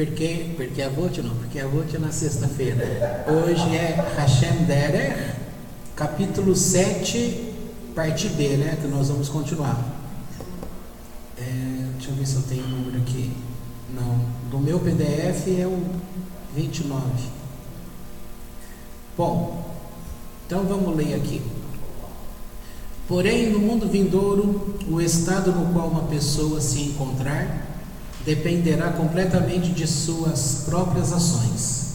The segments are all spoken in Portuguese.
Porque a Avot na sexta-feira. Hoje é Hashem Derech, capítulo 7, parte B, né? Que nós vamos continuar. Deixa eu ver se eu tenho o número aqui. Não, do meu PDF é o 29. Bom, então vamos ler aqui. Porém, no mundo vindouro, o estado no qual uma pessoa se encontrar dependerá completamente de suas próprias ações.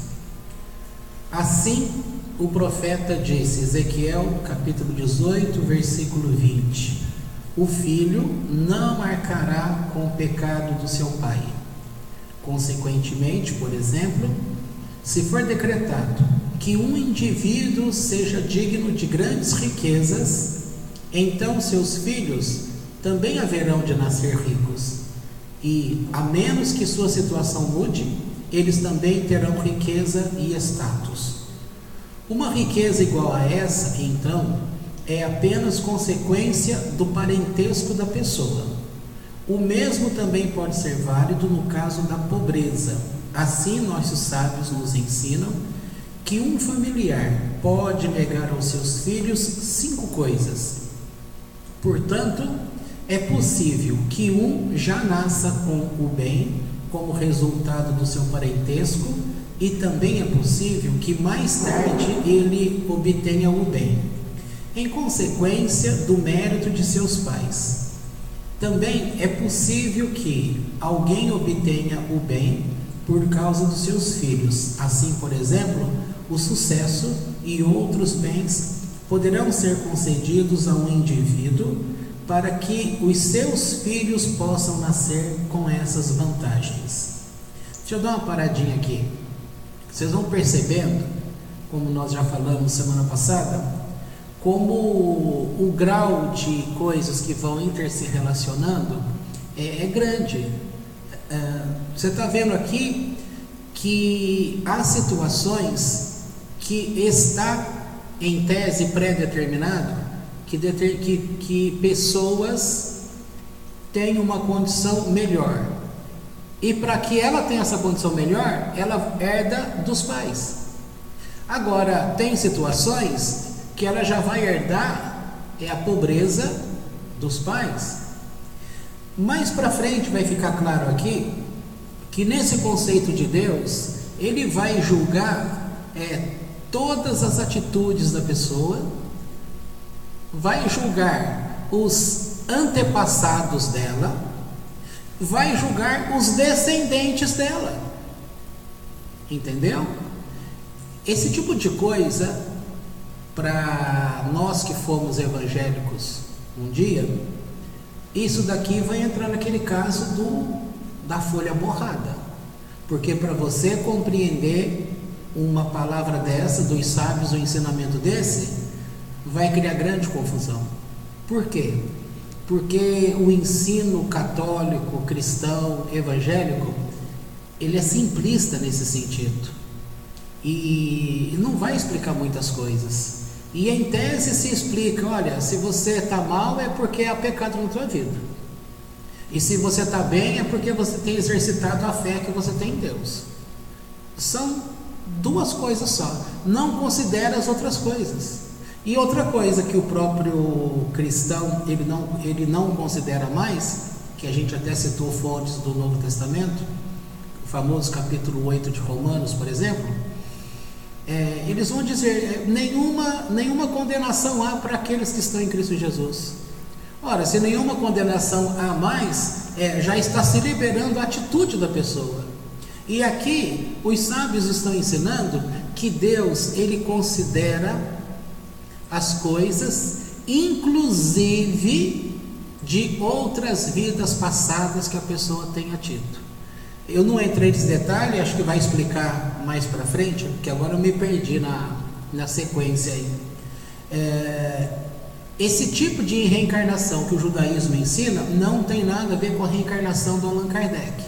Assim, o profeta disse, Ezequiel, capítulo 18, versículo 20: o filho não arcará com o pecado do seu pai. Consequentemente, por exemplo, se for decretado que um indivíduo seja digno de grandes riquezas, então seus filhos também haverão de nascer ricos. E, a menos que sua situação mude, eles também terão riqueza e status. Uma riqueza igual a essa, então, é apenas consequência do parentesco da pessoa. O mesmo também pode ser válido no caso da pobreza. Assim, nossos sábios nos ensinam que um familiar pode negar aos seus filhos 5 coisas. Portanto, é possível que um já nasça com o bem como resultado do seu parentesco, e também é possível que mais tarde ele obtenha o bem, em consequência do mérito de seus pais. Também é possível que alguém obtenha o bem por causa dos seus filhos. Assim, por exemplo, o sucesso e outros bens poderão ser concedidos a um indivíduo para que os seus filhos possam nascer com essas vantagens. Deixa eu dar uma paradinha aqui. Vocês vão percebendo, como nós já falamos semana passada, como o grau de coisas que vão se relacionando é grande. Você está vendo aqui que há situações que está em tese pré-determinado que pessoas têm uma condição melhor, e para que ela tenha essa condição melhor, ela herda dos pais. Agora, tem situações que ela já vai herdar a pobreza dos pais. Mais para frente vai ficar claro aqui que nesse conceito de Deus, ele vai julgar todas as atitudes da pessoa, vai julgar os antepassados dela, vai julgar os descendentes dela. Entendeu? Esse tipo de coisa, para nós que fomos evangélicos um dia, isso daqui vai entrar naquele caso da folha borrada. Porque para você compreender uma palavra dessa, dos sábios, um ensinamento desse, vai criar grande confusão. Por quê? Porque o ensino católico, cristão, evangélico, ele é simplista nesse sentido e não vai explicar muitas coisas. E em tese se explica, olha, se você está mal é porque há pecado na tua vida, e se você está bem é porque você tem exercitado a fé que você tem em Deus. São duas coisas só, não considera as outras coisas. E outra coisa que o próprio cristão ele não considera mais, que a gente até citou fontes do Novo Testamento, o famoso capítulo 8 de Romanos, por exemplo, eles vão dizer, nenhuma condenação há para aqueles que estão em Cristo Jesus. Ora, se nenhuma condenação há mais, já está se liberando a atitude da pessoa. E aqui os sábios estão ensinando que Deus, ele considera as coisas, inclusive de outras vidas passadas que a pessoa tenha tido. Eu não entrei nesse detalhe, acho que vai explicar mais para frente, porque agora eu me perdi na sequência aí. Esse tipo de reencarnação que o judaísmo ensina não tem nada a ver com a reencarnação do Allan Kardec.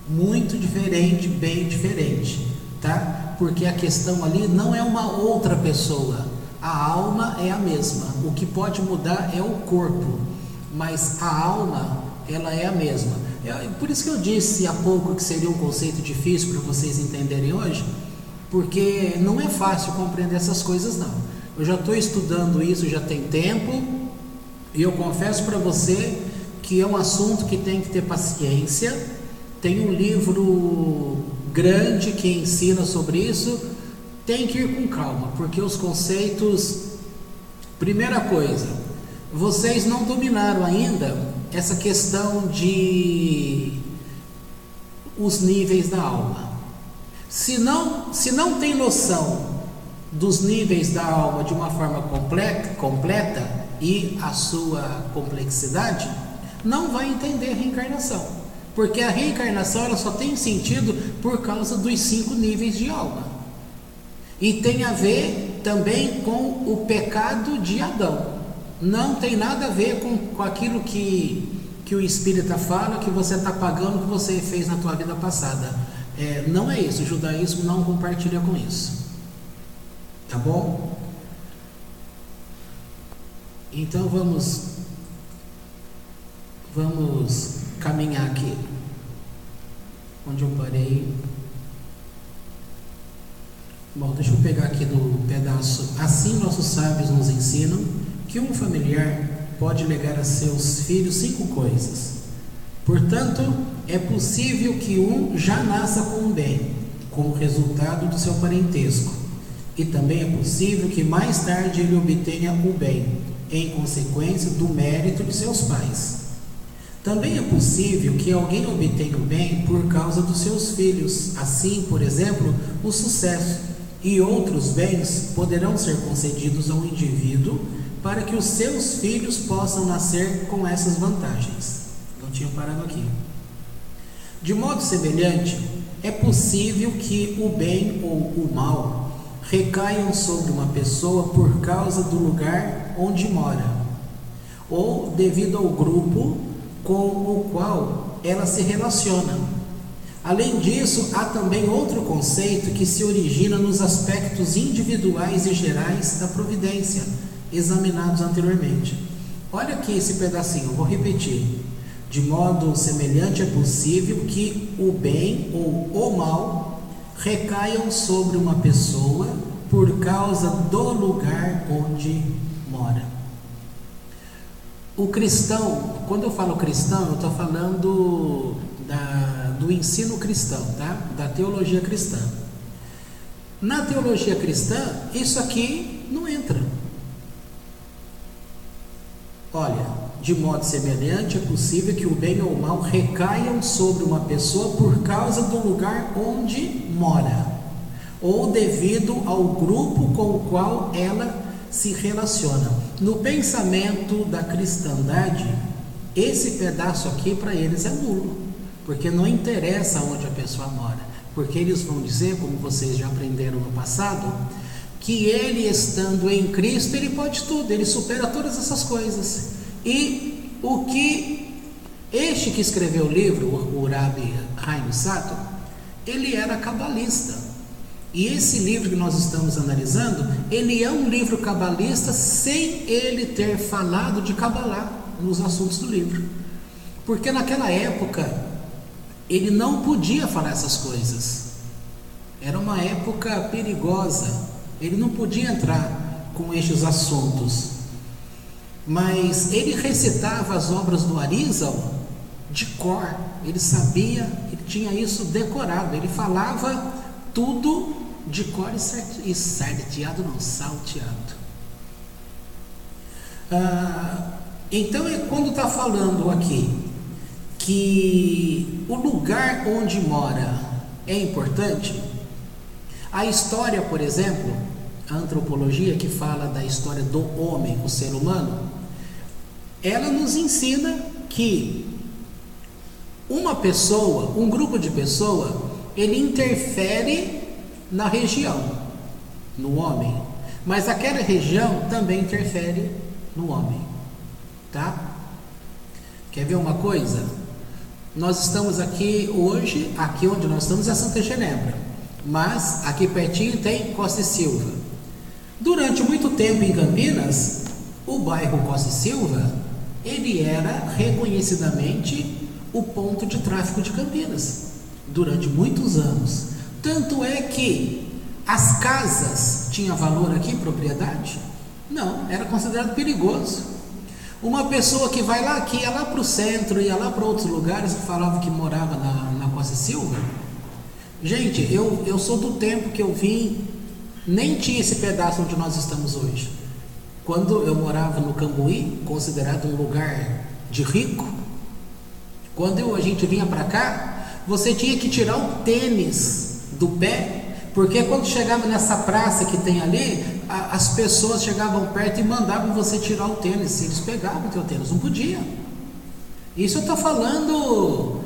Muito diferente, bem diferente, tá? Porque a questão ali não é uma outra pessoa. A alma é a mesma, o que pode mudar é o corpo, mas a alma, ela é a mesma. Por isso que eu disse há pouco que seria um conceito difícil para vocês entenderem hoje, porque não é fácil compreender essas coisas não. Eu já estou estudando isso já tem tempo, e eu confesso para você que é um assunto que tem que ter paciência. Tem um livro grande que ensina sobre isso, tem que ir com calma, porque os conceitos, primeira coisa, vocês não dominaram ainda essa questão de os níveis da alma. Se não tem noção dos níveis da alma de uma forma completa e a sua complexidade, não vai entender a reencarnação, porque a reencarnação ela só tem sentido por causa dos 5 níveis de alma, e tem a ver também com o pecado de Adão. Não tem nada a ver com aquilo que o espírita fala, que você está pagando o que você fez na tua vida passada. Não é isso, o judaísmo não compartilha com isso, tá bom? Então vamos caminhar aqui onde eu parei. Bom, deixa eu pegar aqui no pedaço. Assim nossos sábios nos ensinam que um familiar pode legar a seus filhos 5 coisas. Portanto, é possível que um já nasça com o bem, como resultado do seu parentesco, e também é possível que mais tarde ele obtenha o bem, em consequência do mérito de seus pais. Também é possível que alguém obtenha o bem por causa dos seus filhos, assim, por exemplo, o sucesso, e outros bens poderão ser concedidos ao indivíduo para que os seus filhos possam nascer com essas vantagens. Não tinha parado aqui. De modo semelhante, é possível que o bem ou o mal recaiam sobre uma pessoa por causa do lugar onde mora, ou devido ao grupo com o qual ela se relaciona. Além disso, há também outro conceito que se origina nos aspectos individuais e gerais da providência, examinados anteriormente. Olha aqui esse pedacinho, eu vou repetir. De modo semelhante, é possível que o bem ou o mal recaiam sobre uma pessoa por causa do lugar onde mora. O cristão, quando eu falo cristão, eu estou falando do ensino cristão, tá? Da teologia cristã. Na teologia cristã, isso aqui não entra. Olha, de modo semelhante, é possível que o bem ou o mal recaiam sobre uma pessoa por causa do lugar onde mora, ou devido ao grupo com o qual ela se relaciona. No pensamento da cristandade, esse pedaço aqui para eles é nulo, porque não interessa onde a pessoa mora, porque eles vão dizer, como vocês já aprenderam no passado, que ele estando em Cristo, ele pode tudo, ele supera todas essas coisas. E o que este que escreveu o livro, o Rabbi Haim Sato, ele era cabalista. E esse livro que nós estamos analisando, ele é um livro cabalista sem ele ter falado de Cabalá nos assuntos do livro. Porque naquela época, ele não podia falar essas coisas. Era uma época perigosa. Ele não podia entrar com estes assuntos. Mas ele recitava as obras do Arizal de cor. Ele sabia, ele tinha isso decorado. Ele falava tudo de cor e salteado. Então, quando está falando aqui que o lugar onde mora é importante, a história, por exemplo, a antropologia que fala da história do homem, o ser humano, ela nos ensina que uma pessoa, um grupo de pessoas, ele interfere na região, no homem, mas aquela região também interfere no homem, tá? Quer ver uma coisa? Nós estamos aqui hoje, aqui onde nós estamos é Santa Genebra, mas aqui pertinho tem Costa e Silva. Durante muito tempo em Campinas, o bairro Costa e Silva, ele era reconhecidamente o ponto de tráfico de Campinas durante muitos anos. Tanto é que as casas tinham valor aqui, propriedade? Não, era considerado perigoso. Uma pessoa que vai lá, que ia lá para o centro, ia lá para outros lugares, que falava que morava na Costa Silva. Gente, eu sou do tempo que eu vim, nem tinha esse pedaço onde nós estamos hoje. Quando eu morava no Cambuí, considerado um lugar de rico, quando a gente vinha para cá, você tinha que tirar o tênis do pé, porque quando chegava nessa praça que tem ali, as pessoas chegavam perto e mandavam você tirar o tênis. Se eles pegavam o teu tênis, não podia. Isso eu estou falando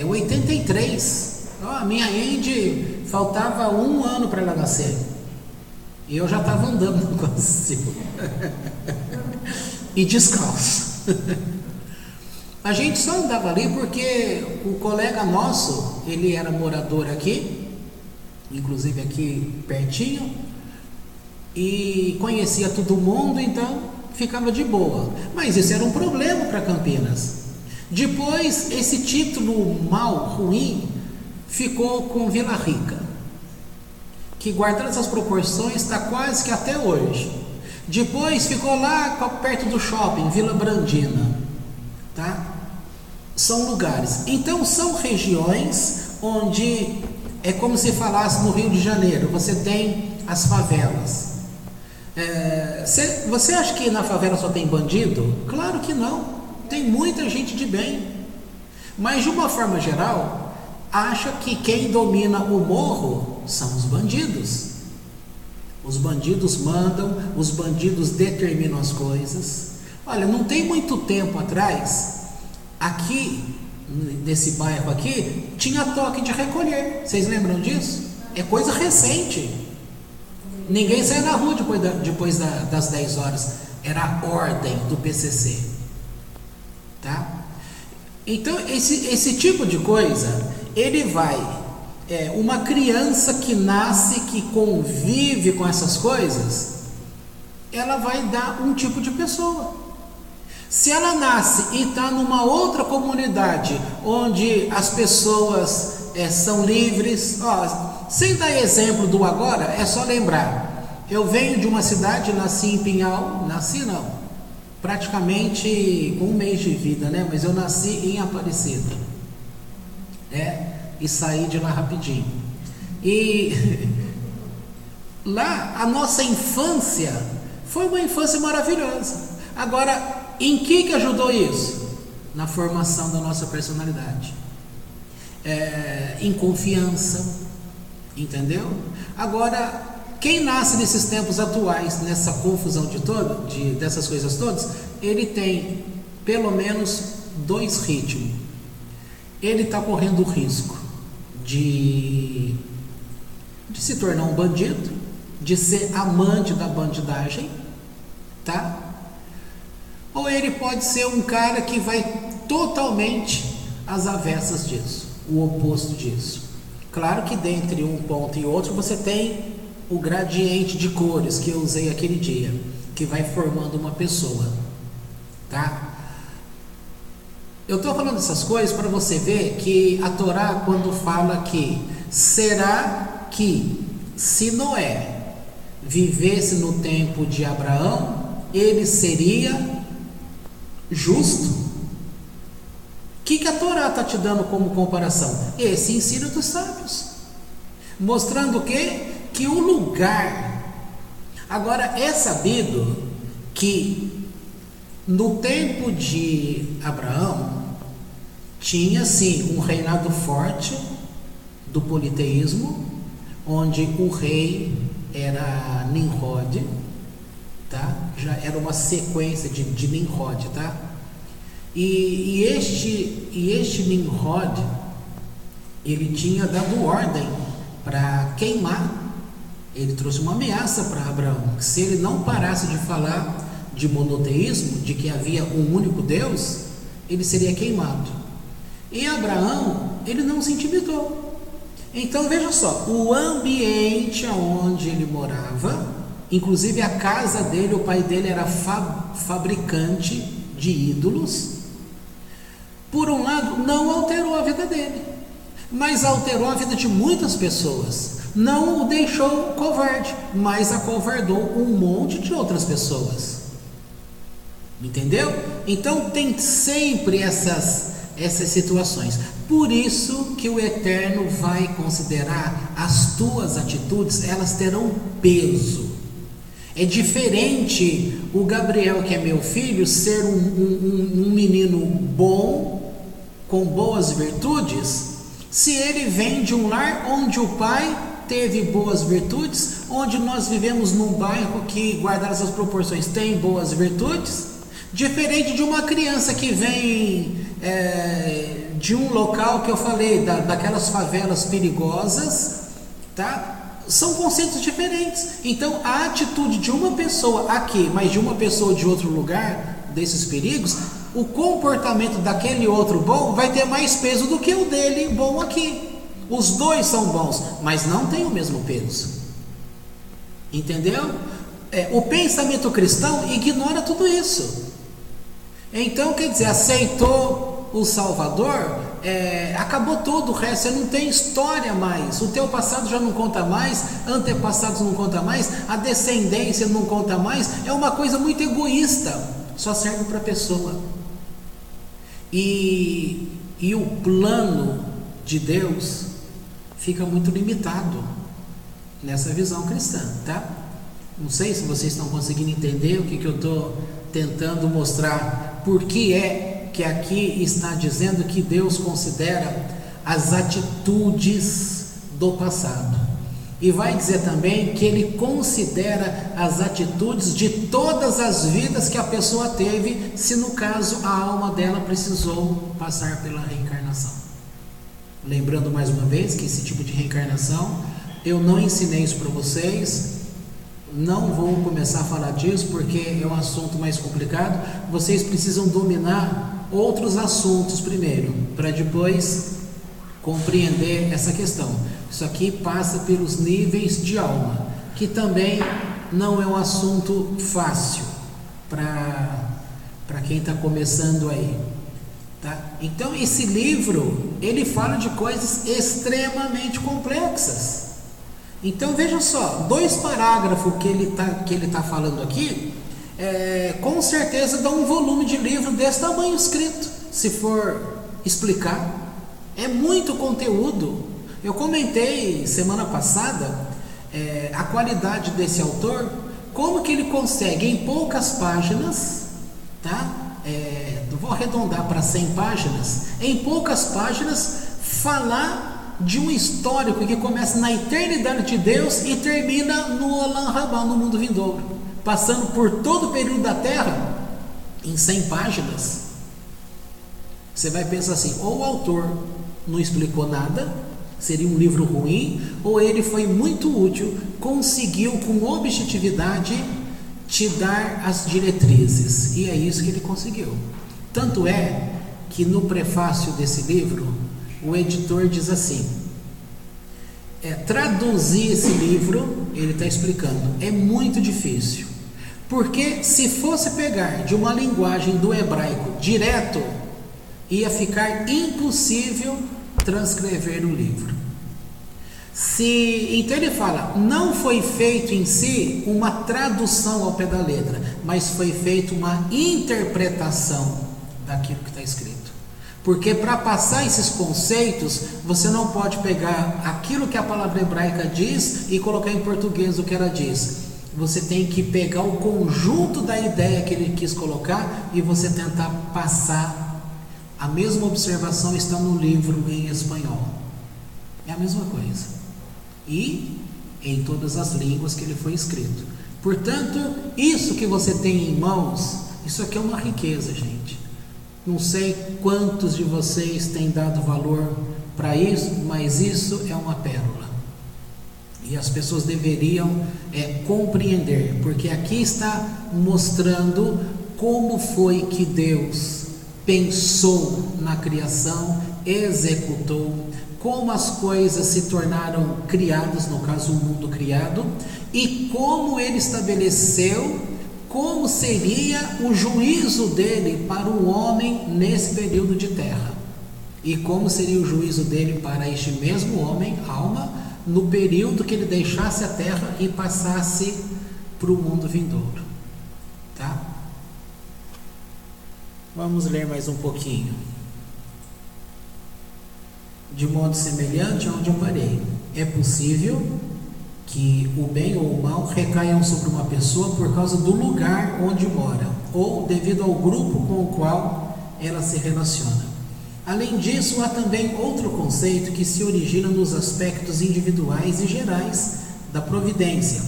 83. A minha Andy faltava 1 ano para ela nascer e eu já estava andando no Costa e descalço. A gente só andava ali porque o colega nosso, ele era morador aqui, inclusive aqui pertinho, e conhecia todo mundo, então ficava de boa. Mas isso era um problema para Campinas. Depois, esse título mal, ruim, ficou com Vila Rica, que, guardando essas proporções, está quase que até hoje. Depois ficou lá perto do shopping, Vila Brandina, tá? São lugares, então são regiões onde é como se falasse no Rio de Janeiro, você tem as favelas. Você acha que na favela só tem bandido? Claro que não, tem muita gente de bem, mas de uma forma geral, acha que quem domina o morro são os bandidos. Os bandidos mandam, os bandidos determinam as coisas. Olha, não tem muito tempo atrás, aqui, nesse bairro aqui, tinha toque de recolher. Vocês lembram disso? É coisa recente. Ninguém saia na rua depois das 10 horas. Era a ordem do PCC. Tá? Então, esse tipo de coisa, ele vai... uma criança que nasce, que convive com essas coisas, ela vai dar um tipo de pessoa. Se ela nasce e está numa outra comunidade, onde as pessoas são livres, sem dar exemplo do agora, é só lembrar, eu venho de uma cidade, nasci em Pinhal, praticamente com 1 mês de vida, né? Mas eu nasci em Aparecida, e saí de lá rapidinho. E lá a nossa infância foi uma infância maravilhosa. Agora, em que ajudou isso? Na formação da nossa personalidade, em confiança, entendeu? Agora, quem nasce nesses tempos atuais, nessa confusão dessas coisas todas, ele tem pelo menos 2 ritmos. Ele está correndo o risco de se tornar um bandido, de ser amante da bandidagem, tá? Ou ele pode ser um cara que vai totalmente às avessas disso, o oposto disso. Claro que dentre um ponto e outro você tem o gradiente de cores que eu usei aquele dia, que vai formando uma pessoa, tá? Eu estou falando essas coisas para você ver que a Torá, quando fala que será que se Noé vivesse no tempo de Abraão, ele seria justo? O que a Torá está te dando como comparação? Esse ensino dos sábios, mostrando o quê? Que o lugar. Agora, é sabido que no tempo de Abraão tinha sim um reinado forte do politeísmo, onde o rei era Nimrod, tá? Já era uma sequência de Nimrod, tá? E este Nimrod, ele tinha dado ordem para queimar. Ele trouxe uma ameaça para Abraão, que se ele não parasse de falar de monoteísmo, de que havia um único Deus, ele seria queimado. E Abraão, ele não se intimidou. Então veja só, o ambiente onde ele morava, inclusive a casa dele, o pai dele era fabricante de ídolos. Por um lado, não alterou a vida dele, mas alterou a vida de muitas pessoas. Não o deixou covarde, mas acovardou um monte de outras pessoas. Entendeu? Então tem sempre essas situações. Por isso que o Eterno vai considerar as tuas atitudes, elas terão peso. É diferente o Gabriel, que é meu filho, ser um menino bom, com boas virtudes, se ele vem de um lar onde o pai teve boas virtudes, onde nós vivemos num bairro que, guardadas as proporções, tem boas virtudes, diferente de uma criança que vem de um local que eu falei, daquelas favelas perigosas, tá? São conceitos diferentes. Então a atitude de uma pessoa aqui, mas de uma pessoa de outro lugar, desses perigos, o comportamento daquele outro bom vai ter mais peso do que o dele bom aqui. Os dois são bons, mas não tem o mesmo peso. Entendeu? O pensamento cristão ignora tudo isso. Então, quer dizer, aceitou o Salvador, acabou tudo, o resto, você não tem história mais. O teu passado já não conta mais, antepassados não conta mais, a descendência não conta mais. É uma coisa muito egoísta, só serve para a pessoa. E o plano de Deus fica muito limitado nessa visão cristã, tá? Não sei se vocês estão conseguindo entender o que eu estou tentando mostrar. Por que é que aqui está dizendo que Deus considera as atitudes do passado? E vai dizer também que Ele considera as atitudes de todas as vidas que a pessoa teve, se no caso a alma dela precisou passar pela reencarnação. Lembrando mais uma vez que esse tipo de reencarnação, eu não ensinei isso para vocês, não vou começar a falar disso porque é um assunto mais complicado. Vocês precisam dominar outros assuntos primeiro, para depois compreender essa questão. Isso aqui passa pelos níveis de alma, que também não é um assunto fácil para quem está começando aí. Tá? Então esse livro, ele fala de coisas extremamente complexas. Então veja só, 2 parágrafos que ele tá falando aqui, com certeza dá um volume de livro desse tamanho escrito, se for explicar. É muito conteúdo. Eu comentei semana passada a qualidade desse autor, como que ele consegue em poucas páginas, tá? Vou arredondar para 100 páginas, em poucas páginas falar de um histórico que começa na eternidade de Deus e termina no Olam Rabá, no mundo vindouro, passando por todo o período da Terra em 100 páginas. Você vai pensar assim, ou o autor não explicou nada, seria um livro ruim, ou ele foi muito útil, conseguiu com objetividade te dar as diretrizes, e é isso que ele conseguiu. Tanto é que no prefácio desse livro o editor diz assim, traduzir esse livro, ele está explicando, é muito difícil, porque se fosse pegar de uma linguagem do hebraico direto, ia ficar impossível transcrever o livro. Então ele fala, não foi feito em si uma tradução ao pé da letra, mas foi feita uma interpretação daquilo que está escrito. Porque para passar esses conceitos, você não pode pegar aquilo que a palavra hebraica diz e colocar em português o que ela diz. Você tem que pegar o conjunto da ideia que ele quis colocar e você tentar passar. A mesma observação está no livro em espanhol. É a mesma coisa. E em todas as línguas que ele foi escrito. Portanto, isso que você tem em mãos, isso aqui é uma riqueza, gente. Não sei quantos de vocês têm dado valor para isso, mas isso é uma pérola. E as pessoas deveriam compreender, porque aqui está mostrando como foi que Deus pensou na criação, executou, como as coisas se tornaram criadas, no caso o mundo criado, e como ele estabeleceu como seria o juízo dele para o homem nesse período de terra. e como seria o juízo dele para este mesmo homem, alma, no período que ele deixasse a terra e passasse para o mundo vindouro. Tá? Vamos ler mais um pouquinho. De modo semelhante aonde eu parei, é possível que o bem ou o mal recaiam sobre uma pessoa por causa do lugar onde mora, ou devido ao grupo com o qual ela se relaciona. Além disso, há também outro conceito que se origina nos aspectos individuais e gerais da providência,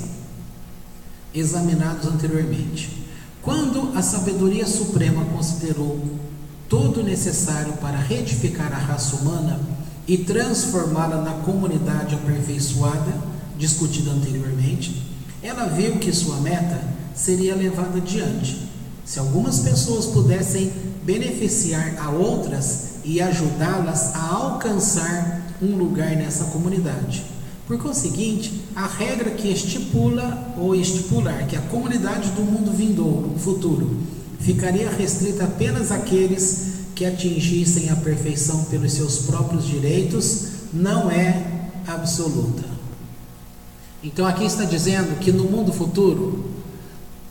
examinados anteriormente. Quando a sabedoria suprema considerou todo o necessário para retificar a raça humana e transformá-la na comunidade aperfeiçoada, discutida anteriormente, ela viu que sua meta seria levada adiante. Se algumas pessoas pudessem beneficiar a outras e ajudá-las a alcançar um lugar nessa comunidade. Por conseguinte, a regra que estipula ou estipular que a comunidade do mundo vindouro, futuro, ficaria restrita apenas àqueles que atingissem a perfeição pelos seus próprios direitos, não é absoluta. Então aqui está dizendo que no mundo futuro,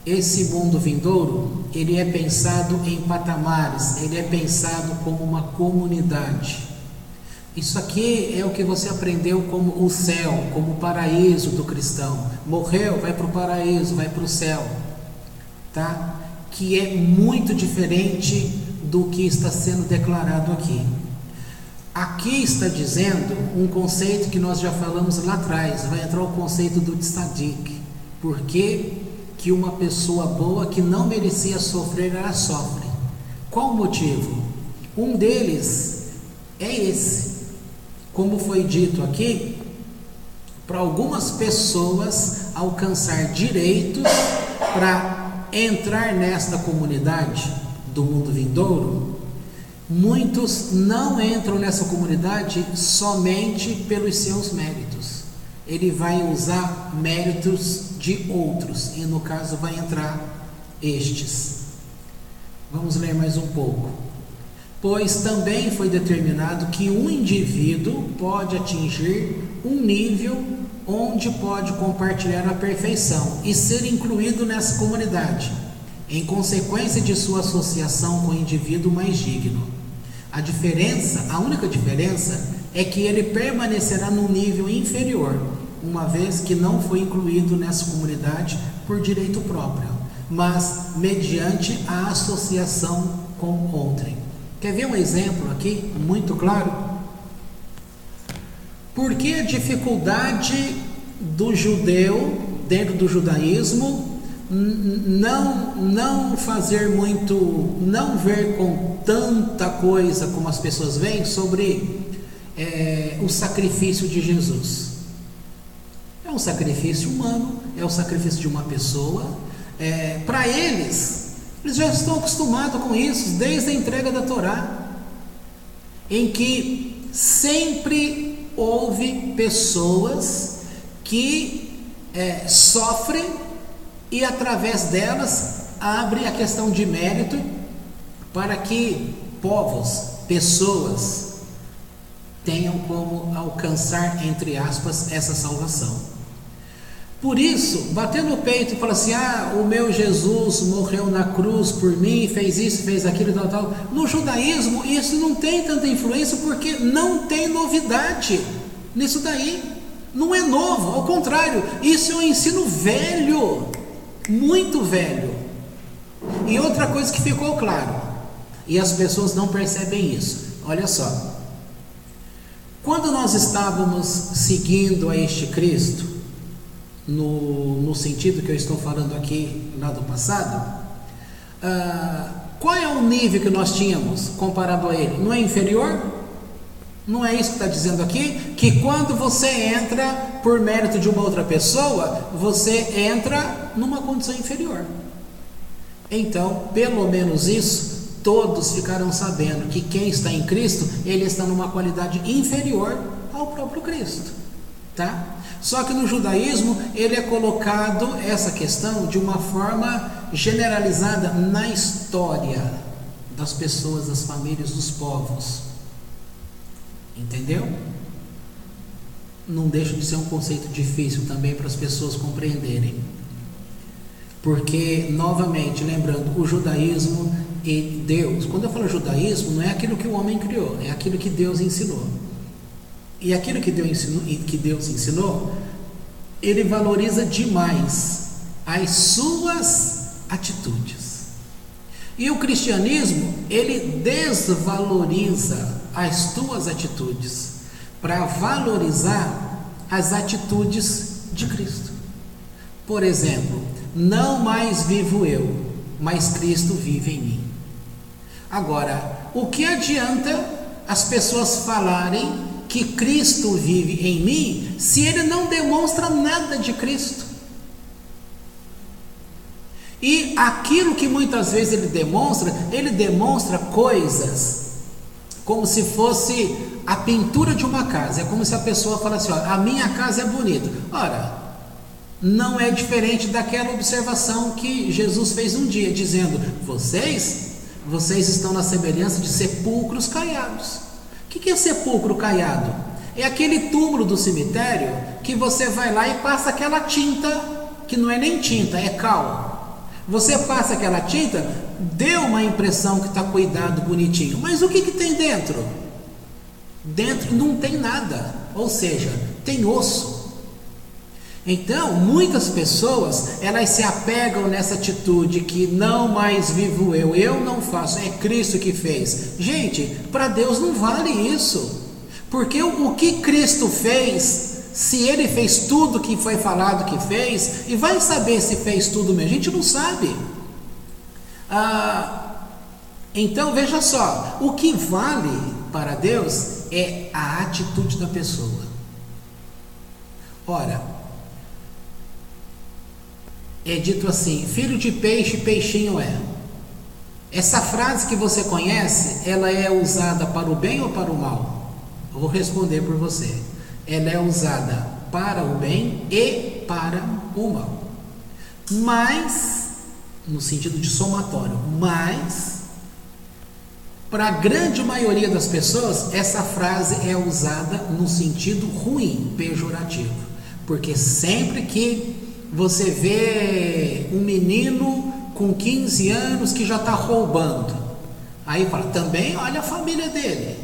esse mundo vindouro, ele é pensado em patamares, ele é pensado como uma comunidade. Isso aqui é o que você aprendeu como o céu, como o paraíso do cristão. Morreu, vai para o paraíso, vai para o céu, tá? Que é muito diferente do que está sendo declarado aqui. Aqui está dizendo um conceito que nós já falamos lá atrás, vai entrar o conceito do tzadik. Por que que uma pessoa boa que não merecia sofrer, ela sofre? Qual o motivo? Um deles é esse. Como foi dito aqui, para algumas pessoas alcançar direitos para entrar nesta comunidade do mundo vindouro, muitos não entram nessa comunidade somente pelos seus méritos. Ele vai usar méritos de outros, e no caso vai entrar estes. Vamos ler mais um pouco. Pois também foi determinado que um indivíduo pode atingir um nível onde pode compartilhar a perfeição e ser incluído nessa comunidade, em consequência de sua associação com o indivíduo mais digno. A única diferença é que ele permanecerá no nível inferior, uma vez que não foi incluído nessa comunidade por direito próprio, mas mediante a associação com outrem. Quer ver um exemplo aqui, muito claro? Por que a dificuldade do judeu, dentro do judaísmo, não fazer muito, não ver com tanta coisa como as pessoas veem sobre o sacrifício de Jesus? É um sacrifício humano, é o sacrifício de uma pessoa. Para eles já estão acostumados com isso desde a entrega da Torá, em que sempre houve pessoas que sofrem e através delas abre a questão de mérito para que povos, pessoas tenham como alcançar, entre aspas, essa salvação. Por isso, bater no peito e falar assim: o meu Jesus morreu na cruz por mim, fez isso, fez aquilo, tal. No judaísmo isso não tem tanta influência, porque não tem novidade nisso daí, não é novo, ao contrário, isso é um ensino velho, muito velho. E outra coisa que ficou claro, e as pessoas não percebem isso, olha só, quando nós estávamos seguindo a este Cristo, no sentido que eu estou falando aqui lá do passado, qual é o nível que nós tínhamos comparado a ele? Não é inferior? Não é isso que está dizendo aqui? Que quando você entra por mérito de uma outra pessoa, você entra numa condição inferior. Então, pelo menos isso, todos ficaram sabendo que quem está em Cristo, ele está numa qualidade inferior ao próprio Cristo, tá? Só que no judaísmo ele é colocado essa questão de uma forma generalizada na história das pessoas, das famílias, dos povos. Entendeu? Não deixa de ser um conceito difícil também para as pessoas compreenderem. Porque, novamente, lembrando, o judaísmo e Deus, quando eu falo judaísmo, não é aquilo que o homem criou, é aquilo que Deus ensinou. E aquilo que Deus ensinou, ele valoriza demais as suas atitudes. E o cristianismo, ele desvaloriza as tuas atitudes para valorizar as atitudes de Cristo. Por exemplo, não mais vivo eu, mas Cristo vive em mim. Agora, o que adianta as pessoas falarem que Cristo vive em mim, se ele não demonstra nada de Cristo? E aquilo que muitas vezes ele demonstra coisas como se fosse a pintura de uma casa. É como se a pessoa falasse, ó, a minha casa é bonita. Ora, não é diferente daquela observação que Jesus fez um dia, dizendo, vocês estão na semelhança de sepulcros caiados. O que é sepulcro caiado? É aquele túmulo do cemitério que você vai lá e passa aquela tinta, que não é nem tinta, é cal. Você passa aquela tinta, deu uma impressão que está cuidado, bonitinho, mas o que tem dentro? Dentro não tem nada, ou seja, tem osso. Então, muitas pessoas, elas se apegam nessa atitude que não mais vivo eu não faço, é Cristo que fez. Gente, para Deus não vale isso, porque o que Cristo fez, se ele fez tudo que foi falado que fez, e vai saber se fez tudo mesmo, a gente não sabe. Então veja só, o que vale para Deus é a atitude da pessoa. Ora, é dito assim, filho de peixe, peixinho é. Essa frase que você conhece, ela é usada para o bem ou para o mal? Eu vou responder por você. Ela é usada para o bem e para o mal. Mas, no sentido de somatório, mas, para a grande maioria das pessoas, essa frase é usada no sentido ruim, pejorativo. Porque sempre que você vê um menino com 15 anos que já está roubando, aí fala, também olha a família dele,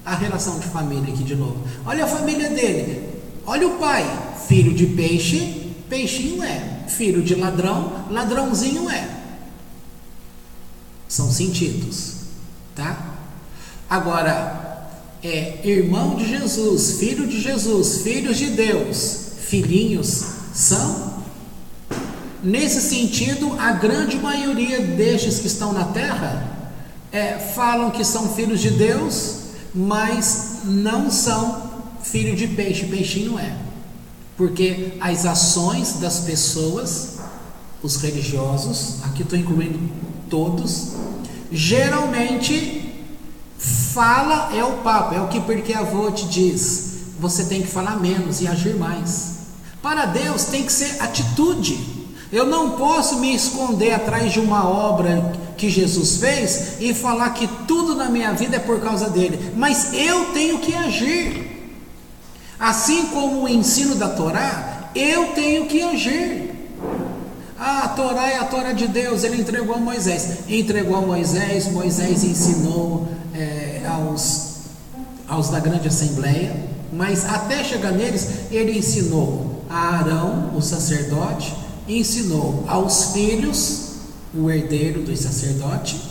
a relação de família aqui de novo, olha a família dele, olha o pai, filho de peixe, peixinho é, filho de ladrão, ladrãozinho é. São sentidos, tá? Agora, irmão de Jesus, filho de Jesus, filhos de Deus, filhinhos são? Nesse sentido, a grande maioria destes que estão na terra falam que são filhos de Deus, mas não são filho de peixe, peixinho é. Porque as ações das pessoas, os religiosos, aqui estou incluindo todos, geralmente fala é o papo, é o que porque avô te diz, você tem que falar menos e agir mais. Para Deus tem que ser atitude. Eu não posso me esconder atrás de uma obra que Jesus fez e falar que tudo na minha vida é por causa dele, mas eu tenho que agir. Assim como o ensino da Torá, eu tenho que agir. A Torá é a Torá de Deus, ele entregou a Moisés. Entregou a Moisés, Moisés ensinou aos da grande assembleia, mas até chegar neles, ele ensinou a Arão, o sacerdote, ensinou aos filhos, o herdeiro do sacerdote,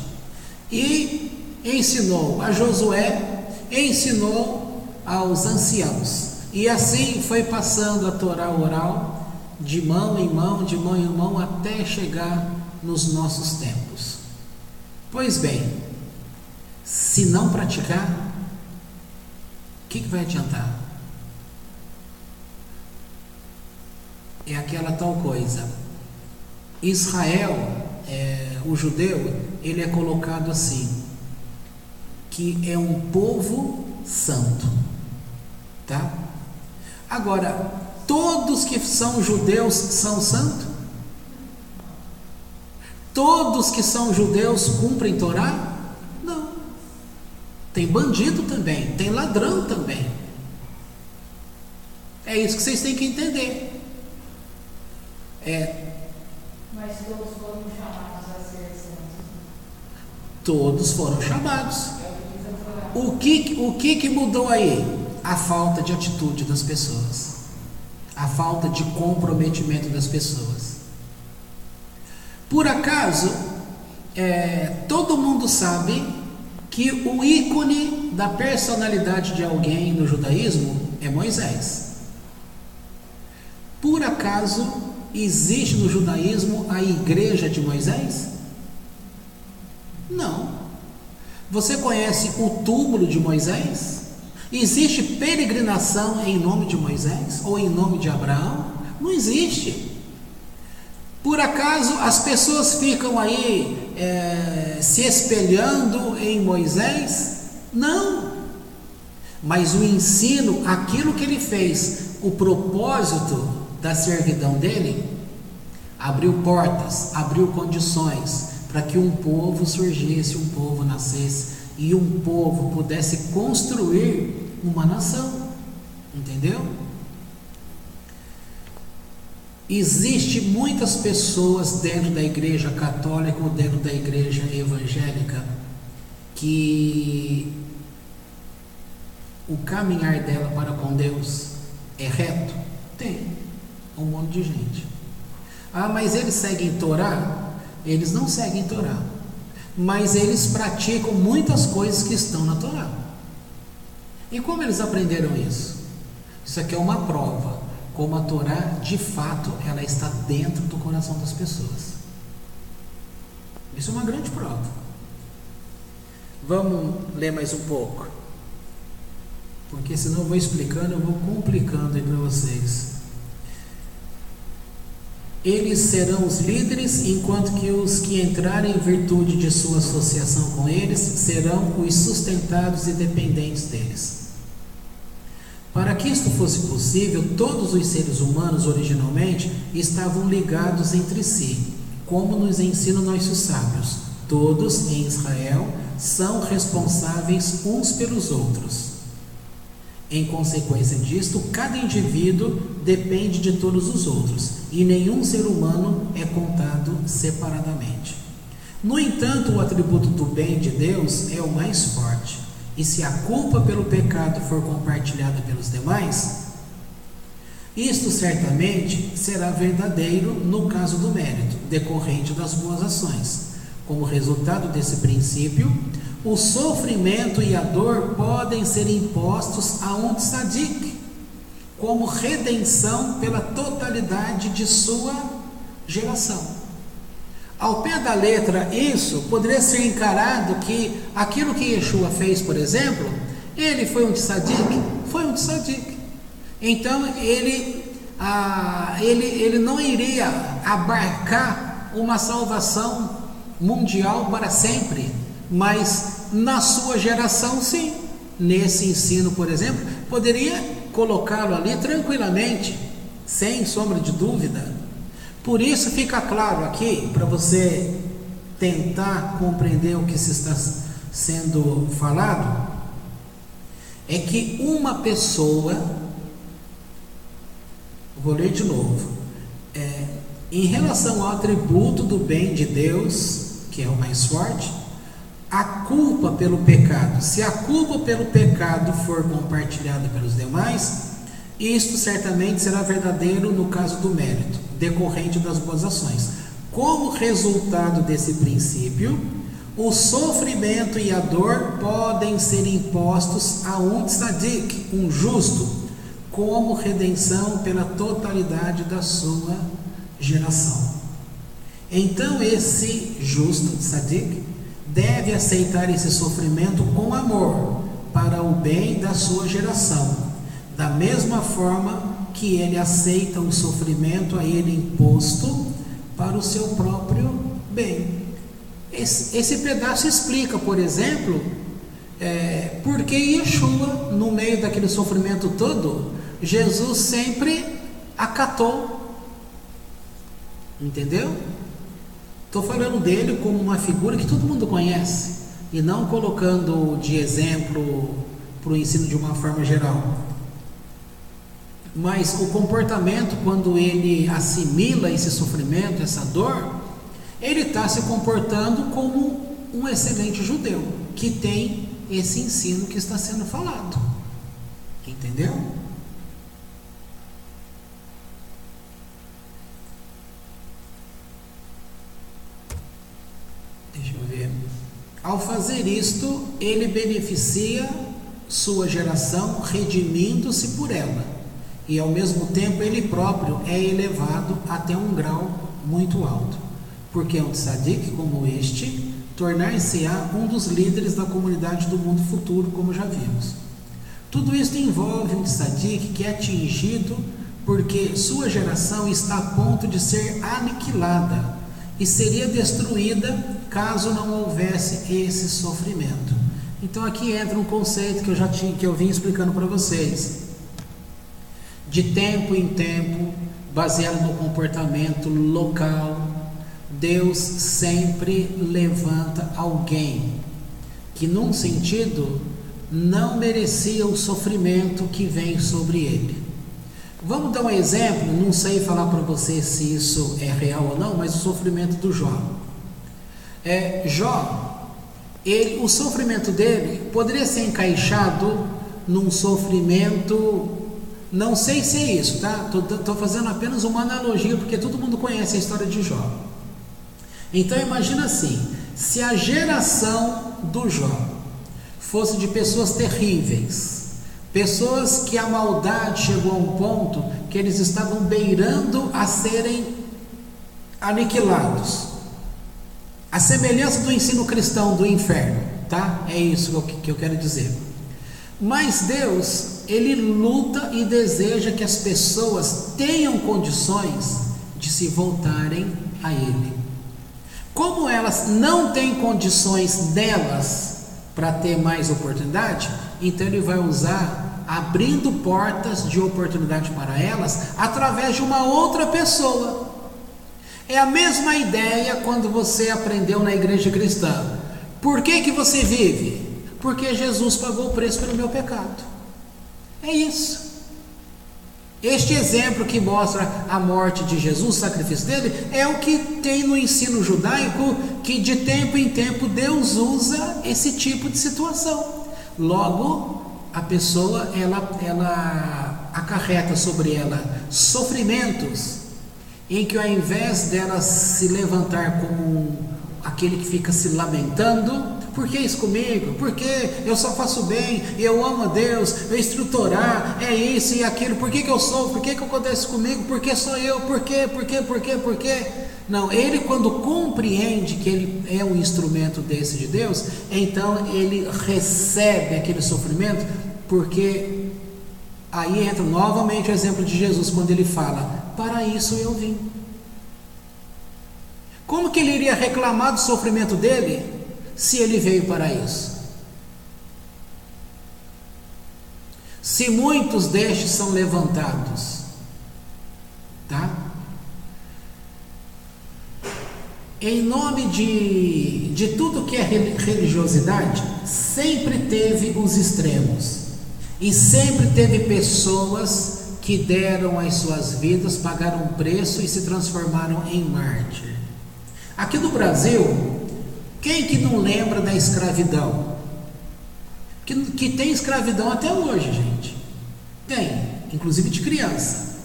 e ensinou a Josué, ensinou aos anciãos, e assim foi passando a Torá oral, de mão em mão, de mão em mão, até chegar nos nossos tempos. Pois bem, se não praticar, o que vai adiantar? É aquela tal coisa. Israel, o judeu, ele é colocado assim, que é um povo santo, tá? Agora, todos que são judeus são santos? Todos que são judeus cumprem Torá? Não. tem bandido também, tem ladrão também. É isso que vocês têm que entender. Mas todos foram chamados a ser santos. Todos foram chamados. O que mudou aí? A falta de atitude das pessoas, a falta de comprometimento das pessoas. Por acaso, todo mundo sabe que o ícone da personalidade de alguém no judaísmo é Moisés. Por acaso, existe no judaísmo a igreja de Moisés? Não. Você conhece o túmulo de Moisés? Existe peregrinação em nome de Moisés ou em nome de Abraão? Não existe. Por acaso as pessoas ficam aí se espelhando em Moisés? Não. Mas o ensino, aquilo que ele fez, o propósito da servidão dele, abriu portas, abriu condições para que um povo surgisse, um povo nascesse e um povo pudesse construir uma nação. Entendeu? Existe muitas pessoas dentro da igreja católica ou dentro da igreja evangélica que o caminhar dela para com Deus é reto? Tem um monte de gente. Mas eles seguem Torá? Eles não seguem Torá, mas eles praticam muitas coisas que estão na Torá. E como eles aprenderam isso? Isso aqui é uma prova como a Torá, de fato, ela está dentro do coração das pessoas. Isso é uma grande prova. Vamos ler mais um pouco, porque senão eu vou explicando, eu vou complicando aí para vocês. Eles serão os líderes, enquanto que os que entrarem em virtude de sua associação com eles serão os sustentados e dependentes deles. Para que isto fosse possível, todos os seres humanos originalmente estavam ligados entre si, como nos ensinam nossos sábios. Todos em Israel são responsáveis uns pelos outros. Em consequência disto, cada indivíduo depende de todos os outros, e nenhum ser humano é contado separadamente. No entanto, o atributo do bem de Deus é o mais forte, e se a culpa pelo pecado for compartilhada pelos demais, isto certamente será verdadeiro no caso do mérito, decorrente das boas ações. Como resultado desse princípio, o sofrimento e a dor podem ser impostos a um tzadik, como redenção pela totalidade de sua geração. Ao pé da letra, isso poderia ser encarado que aquilo que Yeshua fez, por exemplo, ele foi um tzadik? Foi um tzadik. Então, ele não iria abarcar uma salvação mundial para sempre, mas na sua geração, sim. Nesse ensino, por exemplo, poderia colocá-lo ali tranquilamente, sem sombra de dúvida. Por isso fica claro aqui, para você tentar compreender o que se está sendo falado, é que uma pessoa, vou ler de novo, em relação ao atributo do bem de Deus, que é o mais forte, a culpa pelo pecado, se a culpa pelo pecado for compartilhada pelos demais, isto certamente será verdadeiro no caso do mérito, decorrente das boas ações. Como resultado desse princípio, o sofrimento e a dor podem ser impostos a um tzadik, um justo, como redenção pela totalidade da sua geração. Então esse justo tzadik deve aceitar esse sofrimento com amor para o bem da sua geração, da mesma forma que ele aceita o sofrimento a ele imposto para o seu próprio bem. Esse pedaço explica, por exemplo, por que Yeshua, no meio daquele sofrimento todo, Jesus sempre acatou. Entendeu? Estou falando dele como uma figura que todo mundo conhece. e não colocando de exemplo para o ensino de uma forma geral. Mas o comportamento, quando ele assimila esse sofrimento, essa dor, ele está se comportando como um excelente judeu, que tem esse ensino que está sendo falado. Entendeu? Deixa eu ver. Ao fazer isto, ele beneficia sua geração, redimindo-se por ela, e ao mesmo tempo ele próprio é elevado até um grau muito alto, porque um tzadik como este tornar-se-á um dos líderes da comunidade do mundo futuro, como já vimos. Tudo isso envolve um tzadik que é atingido porque sua geração está a ponto de ser aniquilada e seria destruída caso não houvesse esse sofrimento. Então aqui entra um conceito que eu vim explicando para vocês. De tempo em tempo, baseado no comportamento local, Deus sempre levanta alguém que, num sentido, não merecia o sofrimento que vem sobre ele. Vamos dar um exemplo, não sei falar para você se isso é real ou não, mas o sofrimento do Jó. Jó, o sofrimento dele poderia ser encaixado num sofrimento, não sei se é isso, tá? Estou fazendo apenas uma analogia, porque todo mundo conhece a história de Jó. Então imagina assim, se a geração do Jó fosse de pessoas terríveis, pessoas que a maldade chegou a um ponto que eles estavam beirando a serem aniquilados, a semelhança do ensino cristão do inferno, tá? É isso que eu quero dizer. Mas Deus, Ele luta e deseja que as pessoas tenham condições de se voltarem a Ele. Como elas não têm condições delas para ter mais oportunidade, então Ele vai usar, abrindo portas de oportunidade para elas, através de uma outra pessoa. É a mesma ideia quando você aprendeu na igreja cristã. Por que você vive? Porque Jesus pagou o preço pelo meu pecado. É isso. Este exemplo que mostra a morte de Jesus, o sacrifício dele, é o que tem no ensino judaico, que de tempo em tempo Deus usa esse tipo de situação. Logo, a pessoa ela acarreta sobre ela sofrimentos, em que ao invés dela se levantar como aquele que fica se lamentando, por que isso comigo? Porque eu só faço bem, eu amo a Deus, eu instrutorar, é isso e aquilo, por que eu sofro? Por que acontece comigo? Por que sou eu? Por quê? Não, ele quando compreende que ele é um instrumento desse de Deus, então ele recebe aquele sofrimento, porque aí entra novamente o exemplo de Jesus, quando ele fala, para isso eu vim. Como que ele iria reclamar do sofrimento dele, se ele veio para isso? Se muitos destes são levantados, tá? Em nome de tudo que é religiosidade, sempre teve os extremos, e sempre teve pessoas que deram as suas vidas, pagaram um preço e se transformaram em mártir. Aqui no Brasil, quem que não lembra da escravidão? Que tem escravidão até hoje, gente. Tem, inclusive de criança.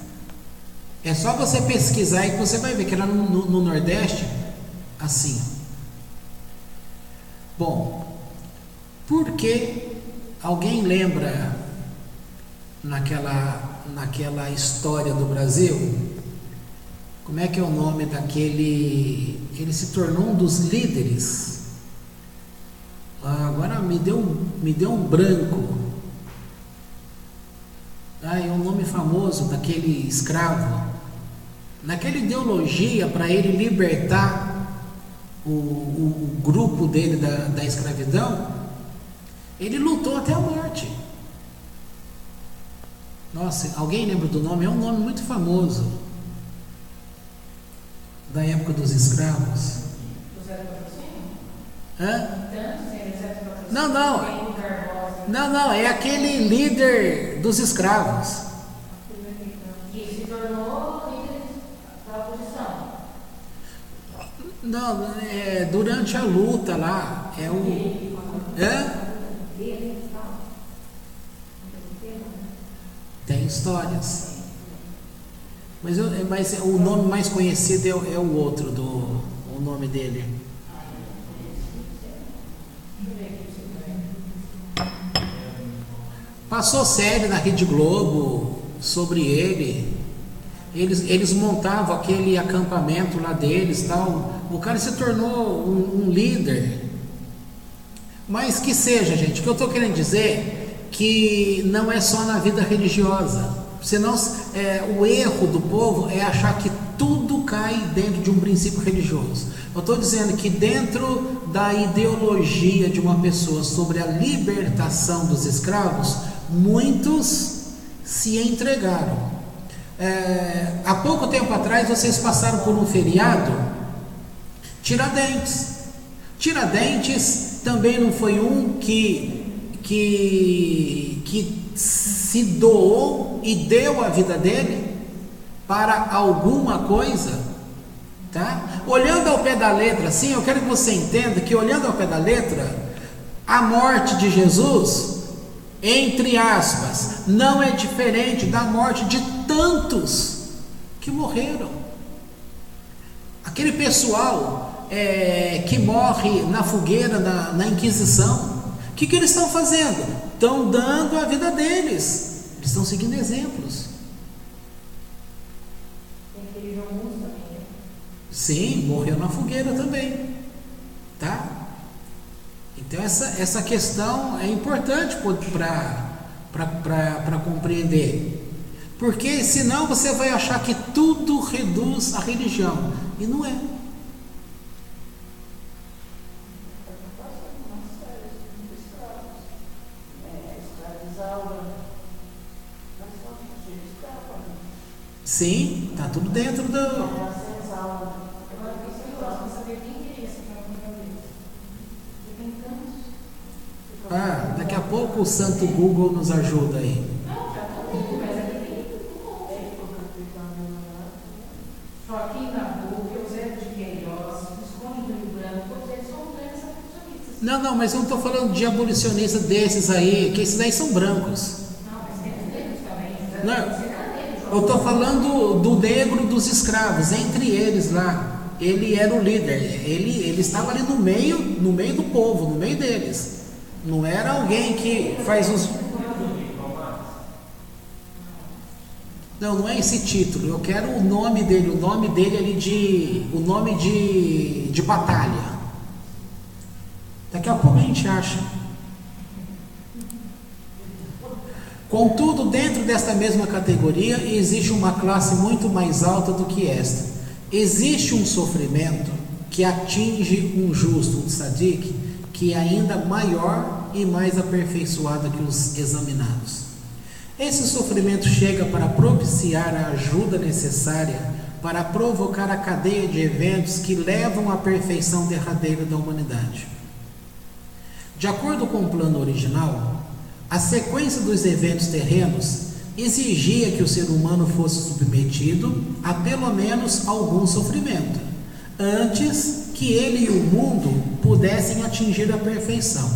É só você pesquisar e que você vai ver que lá no Nordeste, assim. Bom, por que alguém lembra naquela história do Brasil? Como é que é o nome daquele? Ele se tornou um dos líderes. Agora me deu um branco. É um nome famoso daquele escravo. Naquela ideologia para ele libertar o grupo dele da escravidão, ele lutou até a morte. Nossa, alguém lembra do nome? É um nome muito famoso, da época dos escravos. Hã? Tantos em exército patrocínio. Não, não. Tem lugar bosta. Não, é aquele líder dos escravos. Que se tornou líder da oposição. Não, durante a luta lá, é o... Hã? Tem histórias. Mas o nome mais conhecido é o outro, o nome dele. Passou série na Rede Globo sobre ele. Eles montavam aquele acampamento lá deles, tal. O cara se tornou um líder. Mas que seja, gente, o que eu estou querendo dizer que não é só na vida religiosa. Senão, o erro do povo é achar que tudo cai dentro de um princípio religioso. Eu estou dizendo que dentro da ideologia de uma pessoa sobre a libertação dos escravos, muitos se entregaram. Há pouco tempo atrás vocês passaram por um feriado, Tiradentes. Tiradentes também não foi um que se doou e deu a vida dele para alguma coisa, tá? Olhando ao pé da letra, sim, eu quero que você entenda que olhando ao pé da letra, a morte de Jesus, entre aspas, não é diferente da morte de tantos que morreram. Aquele pessoal que morre na fogueira, na Inquisição, o que eles estão fazendo? Estão dando a vida deles. Eles estão seguindo exemplos. Tem aquele João Mundo também, né? Sim, morreu na fogueira também. Tá? Então essa questão é importante para compreender. Porque senão você vai achar que tudo reduz a religião. E não é. Sim, está tudo dentro do... Daqui a pouco o santo Google nos ajuda aí. Joaquim Nabuco, Eusébio de Queiroz, Visconde do Rio Branco, todos eles são grandes abolicionistas. Não, mas eu não estou falando de abolicionista desses aí, que esses aí são brancos. Não, mas tem negros também. Não, eu estou falando do negro dos escravos, entre eles lá. Ele era o líder, ele estava ali no meio do povo, no meio deles. Não era alguém que faz os... Não é esse título, eu quero o nome dele ali o nome de batalha. Daqui a pouco a gente acha. Contudo, dentro desta mesma categoria, existe uma classe muito mais alta do que esta. Existe um sofrimento que atinge um justo, um tzadik, que é ainda maior e mais aperfeiçoado que os examinados. Esse sofrimento chega para propiciar a ajuda necessária para provocar a cadeia de eventos que levam à perfeição derradeira da humanidade. De acordo com o plano original, a sequência dos eventos terrenos exigia que o ser humano fosse submetido a pelo menos algum sofrimento, antes que ele e o mundo pudessem atingir a perfeição.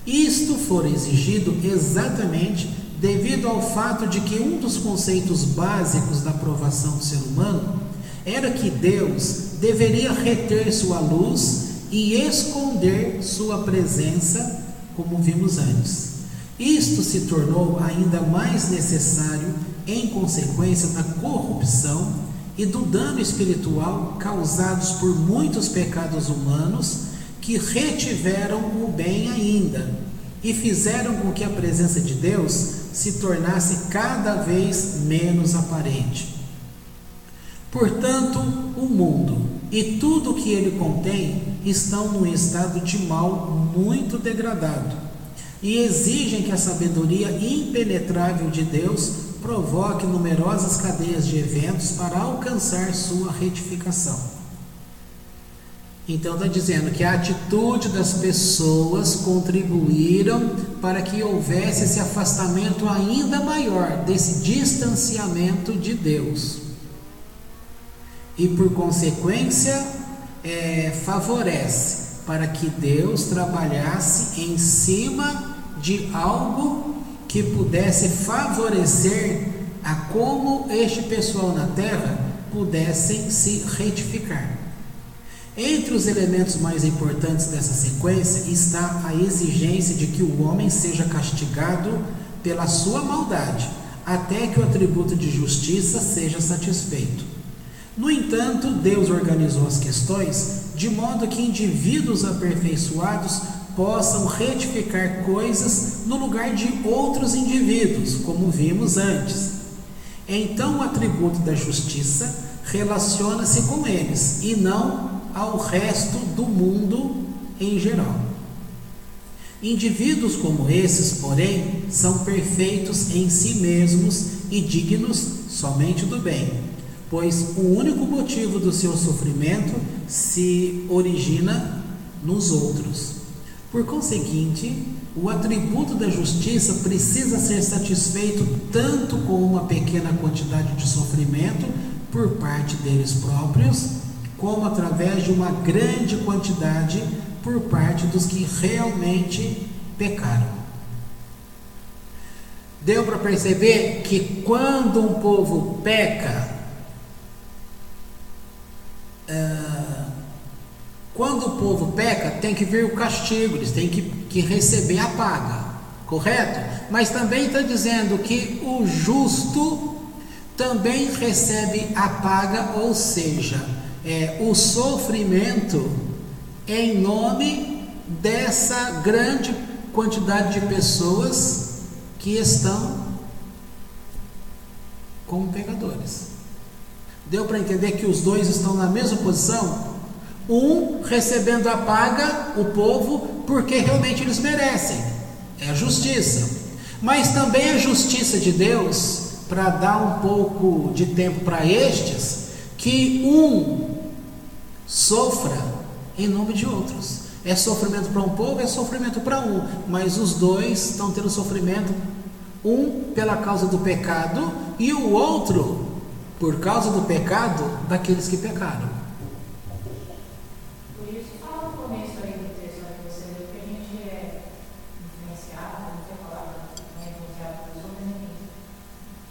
Isto fora exigido exatamente devido ao fato de que um dos conceitos básicos da aprovação do ser humano era que Deus deveria reter sua luz e esconder sua presença, como vimos antes. Isto se tornou ainda mais necessário em consequência da corrupção e do dano espiritual causados por muitos pecados humanos que retiveram o bem ainda e fizeram com que a presença de Deus se tornasse cada vez menos aparente. Portanto, o mundo e tudo o que ele contém estão num estado de mal muito degradado e exigem que a sabedoria impenetrável de Deus provoque numerosas cadeias de eventos para alcançar sua retificação. Então está dizendo que a atitude das pessoas contribuíram para que houvesse esse afastamento ainda maior, desse distanciamento de Deus. E por consequência, favorece para que Deus trabalhasse em cima de algo que pudesse favorecer a como este pessoal na terra pudessem se retificar. Entre os elementos mais importantes dessa sequência está a exigência de que o homem seja castigado pela sua maldade, até que o atributo de justiça seja satisfeito. No entanto, Deus organizou as questões de modo que indivíduos aperfeiçoados possam retificar coisas no lugar de outros indivíduos, como vimos antes. Então, o atributo da justiça relaciona-se com eles e não ao resto do mundo em geral. Indivíduos como esses, porém, são perfeitos em si mesmos e dignos somente do bem, pois o único motivo do seu sofrimento se origina nos outros. Por conseguinte, o atributo da justiça precisa ser satisfeito tanto com uma pequena quantidade de sofrimento por parte deles próprios, como através de uma grande quantidade por parte dos que realmente pecaram. Deu para perceber que quando um povo peca, tem que vir o castigo, eles têm que receber a paga, correto? Mas também está dizendo que o justo também recebe a paga, ou seja, o sofrimento em nome dessa grande quantidade de pessoas que estão como pecadores. Deu para entender que os dois estão na mesma posição? Um recebendo a paga, o povo, porque realmente eles merecem, é a justiça. Mas também a justiça de Deus, para dar um pouco de tempo para estes, que um sofra em nome de outros. É sofrimento para um povo, é sofrimento para um, mas os dois estão tendo sofrimento, um pela causa do pecado e o outro por causa do pecado daqueles que pecaram. Por isso, fala no começo aí do texto que você leu, que a gente é influenciado, não sei a palavra, não é influenciado por pessoas, enfim,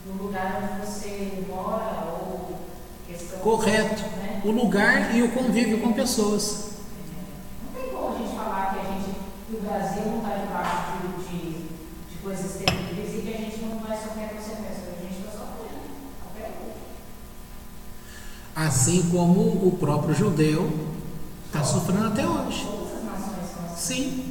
no lugar onde você mora ou questão... Correto, né? O lugar e o convívio com pessoas. Não tem como a gente falar que o Brasil não está debaixo de coisas terríveis e que a gente não vai sofrer consequências, a gente está sofrendo até hoje. Assim como o próprio judeu está sofrendo até hoje. Todas as nações estão assim. Sim.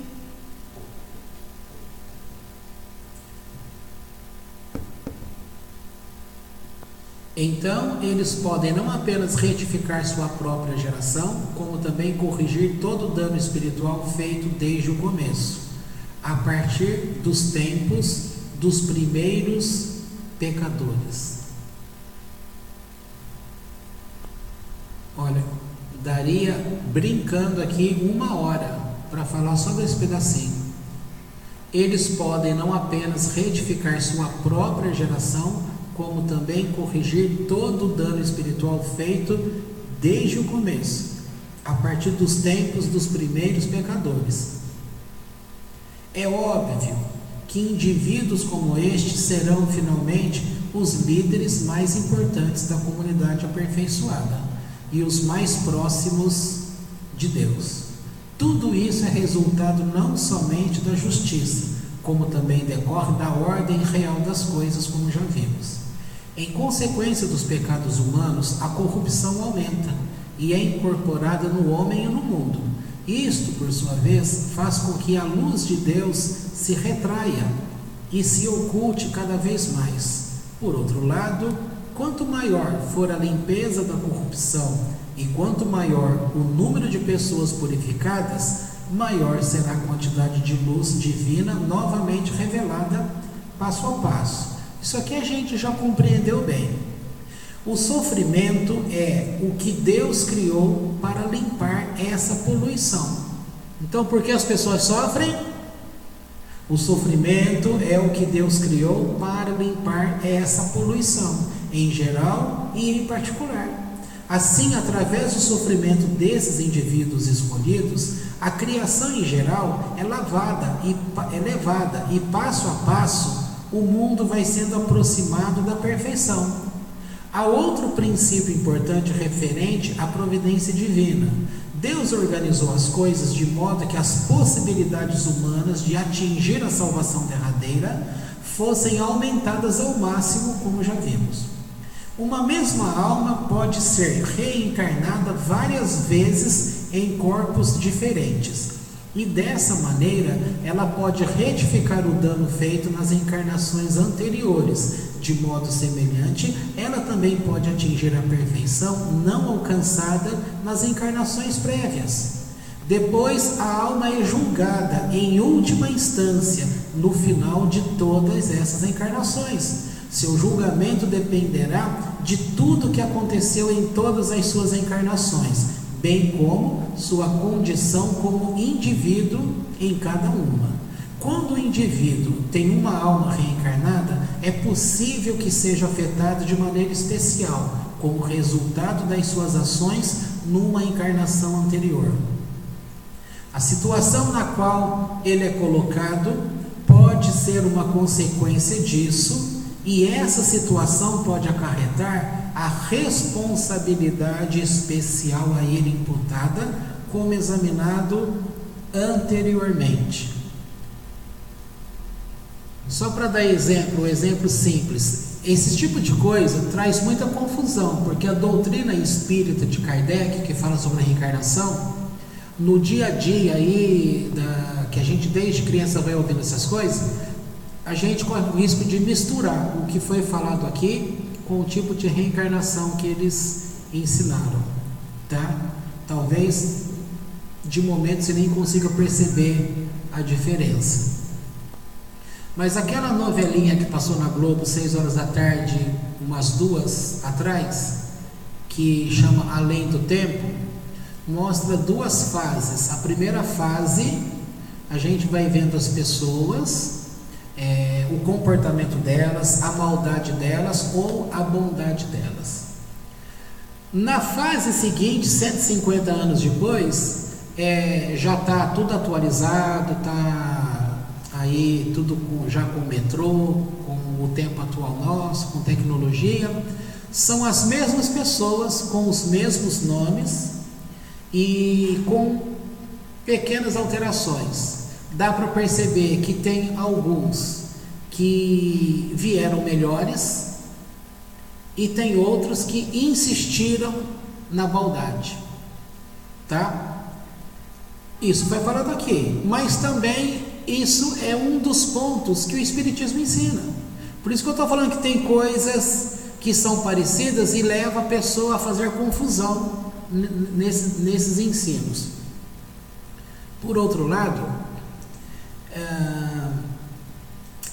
Então, eles podem não apenas retificar sua própria geração, como também corrigir todo o dano espiritual feito desde o começo, a partir dos tempos dos primeiros pecadores. Olha, daria, brincando aqui, 1 hora para falar sobre esse pedacinho. Eles podem não apenas retificar sua própria geração, como também corrigir todo o dano espiritual feito desde o começo, a partir dos tempos dos primeiros pecadores. É óbvio que indivíduos como este serão finalmente os líderes mais importantes da comunidade aperfeiçoada e os mais próximos de Deus. Tudo isso é resultado não somente da justiça, como também decorre da ordem real das coisas, como já vimos. Em consequência dos pecados humanos, a corrupção aumenta e é incorporada no homem e no mundo. Isto, por sua vez, faz com que a luz de Deus se retraia e se oculte cada vez mais. Por outro lado, quanto maior for a limpeza da corrupção e quanto maior o número de pessoas purificadas, maior será a quantidade de luz divina novamente revelada passo a passo. Isso aqui a gente já compreendeu bem. O sofrimento é o que Deus criou para limpar essa poluição. Então, por que as pessoas sofrem? O sofrimento é o que Deus criou para limpar essa poluição, em geral e em particular. Assim, através do sofrimento desses indivíduos escolhidos, a criação em geral é levada e passo a passo o mundo vai sendo aproximado da perfeição. Há outro princípio importante referente à providência divina. Deus organizou as coisas de modo que as possibilidades humanas de atingir a salvação derradeira fossem aumentadas ao máximo, como já vimos. Uma mesma alma pode ser reencarnada várias vezes em corpos diferentes, e dessa maneira ela pode retificar o dano feito nas encarnações anteriores. De modo semelhante, ela também pode atingir a perfeição não alcançada nas encarnações prévias. Depois, a alma é julgada em última instância, no final de todas essas encarnações. Seu julgamento dependerá de tudo que aconteceu em todas as suas encarnações, bem como sua condição como indivíduo em cada uma. Quando o indivíduo tem uma alma reencarnada, é possível que seja afetado de maneira especial, como resultado das suas ações numa encarnação anterior. A situação na qual ele é colocado pode ser uma consequência disso, e essa situação pode acarretar a responsabilidade especial a ele imputada, como examinado anteriormente. Só para dar um exemplo simples, esse tipo de coisa traz muita confusão, porque a doutrina espírita de Kardec, que fala sobre a reencarnação, no dia a dia aí, que a gente desde criança vai ouvindo essas coisas, a gente corre o risco de misturar o que foi falado aqui com o tipo de reencarnação que eles ensinaram, tá? Talvez de momento você nem consiga perceber a diferença. Mas aquela novelinha que passou na Globo 6 horas da tarde, umas 2 atrás, que chama Além do Tempo, mostra 2 fases. A primeira fase, a gente vai vendo as pessoas, o comportamento delas, a maldade delas ou a bondade delas. Na fase seguinte, 150 anos depois, já está tudo atualizado, está aí tudo já com metrô, com o tempo atual nosso, com tecnologia. São as mesmas pessoas com os mesmos nomes e com pequenas alterações. Dá para perceber que tem alguns que vieram melhores e tem outros que insistiram na maldade, tá? Isso foi falado aqui, mas também isso é um dos pontos que o Espiritismo ensina. Por isso que eu estou falando que tem coisas que são parecidas e leva a pessoa a fazer confusão nesses ensinos. Por outro lado,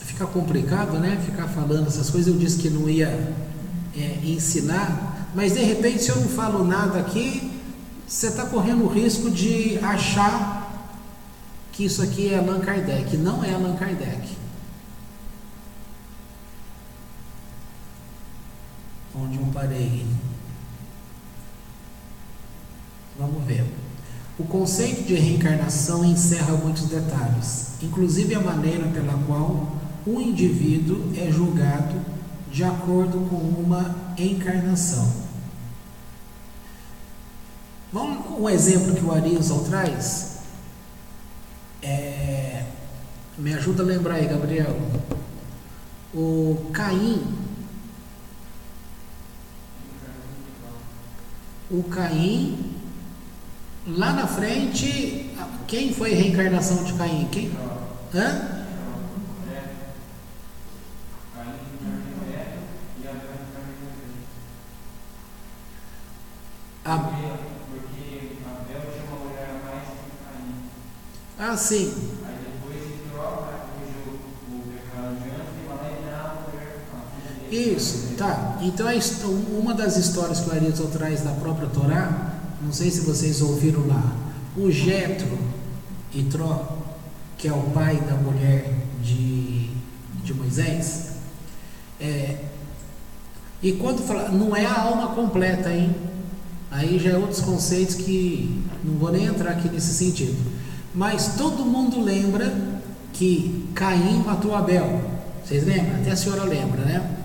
fica complicado, né? Ficar falando essas coisas. Eu disse que não ia ensinar, mas de repente, se eu não falo nada aqui, você está correndo o risco de achar que isso aqui é Allan Kardec. Não é Allan Kardec. Onde eu parei? Vamos ver. O conceito de reencarnação encerra muitos detalhes, inclusive a maneira pela qual o indivíduo é julgado de acordo com uma encarnação. Um exemplo que o Arizal traz, me ajuda a lembrar aí, Gabriel. O Caim, lá na frente, quem foi a reencarnação de Caim? Quem? Hã? Ah, sim. Aí depois ele troca o pecado de antes e vai lembrar o Isso, tá. Então uma das histórias que o Arizal traz da própria Torá não sei se vocês ouviram lá, o Jetro e Itró, que é o pai da mulher de Moisés, e quando fala, não é a alma completa, hein? Aí já é outros conceitos que não vou nem entrar aqui nesse sentido. Mas todo mundo lembra que Caim matou Abel. Vocês lembram? Até a senhora lembra, né?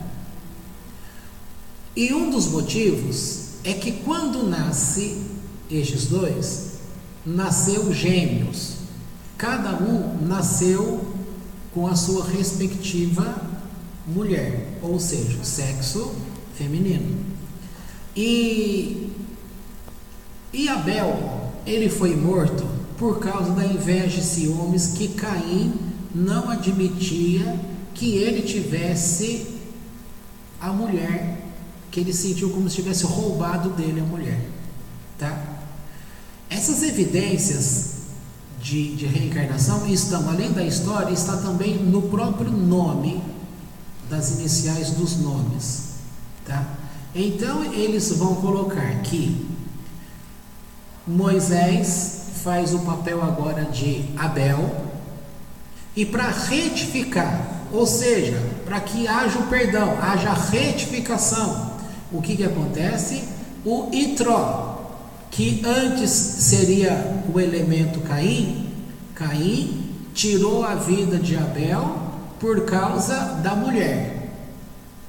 E um dos motivos é que quando nasce estes dois, nasceu gêmeos. Cada um nasceu com a sua respectiva mulher, ou seja, o sexo feminino. E Abel, ele foi morto por causa da inveja e ciúmes que Caim não admitia que ele tivesse a mulher, que ele sentiu como se tivesse roubado dele a mulher, tá? Essas evidências de reencarnação estão, além da história, está também no próprio nome, das iniciais dos nomes, tá? Então eles vão colocar que Moisés faz o papel agora de Abel, e para retificar, ou seja, para que haja o perdão, haja retificação, o que acontece? O Itró, que antes seria o elemento Caim, tirou a vida de Abel por causa da mulher,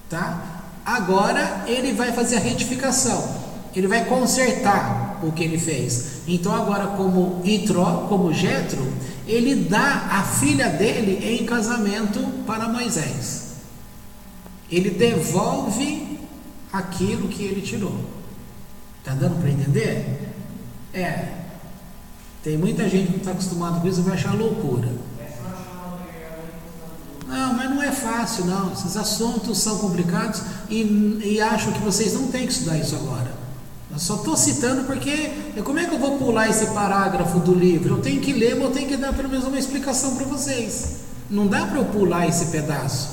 tá? Agora ele vai fazer a retificação, ele vai consertar o que ele fez. Então agora, como Itró, como Jetro, ele dá a filha dele em casamento para Moisés. Ele devolve aquilo que ele tirou. Tá dando para entender? Tem muita gente que não está acostumado com isso e vai achar loucura. Não, mas não é fácil não. Esses assuntos são complicados e acho que vocês não têm que estudar isso agora. Eu só estou citando porque como é que eu vou pular esse parágrafo do livro? Eu tenho que ler, mas eu tenho que dar pelo menos uma explicação para vocês. Não dá para eu pular esse pedaço.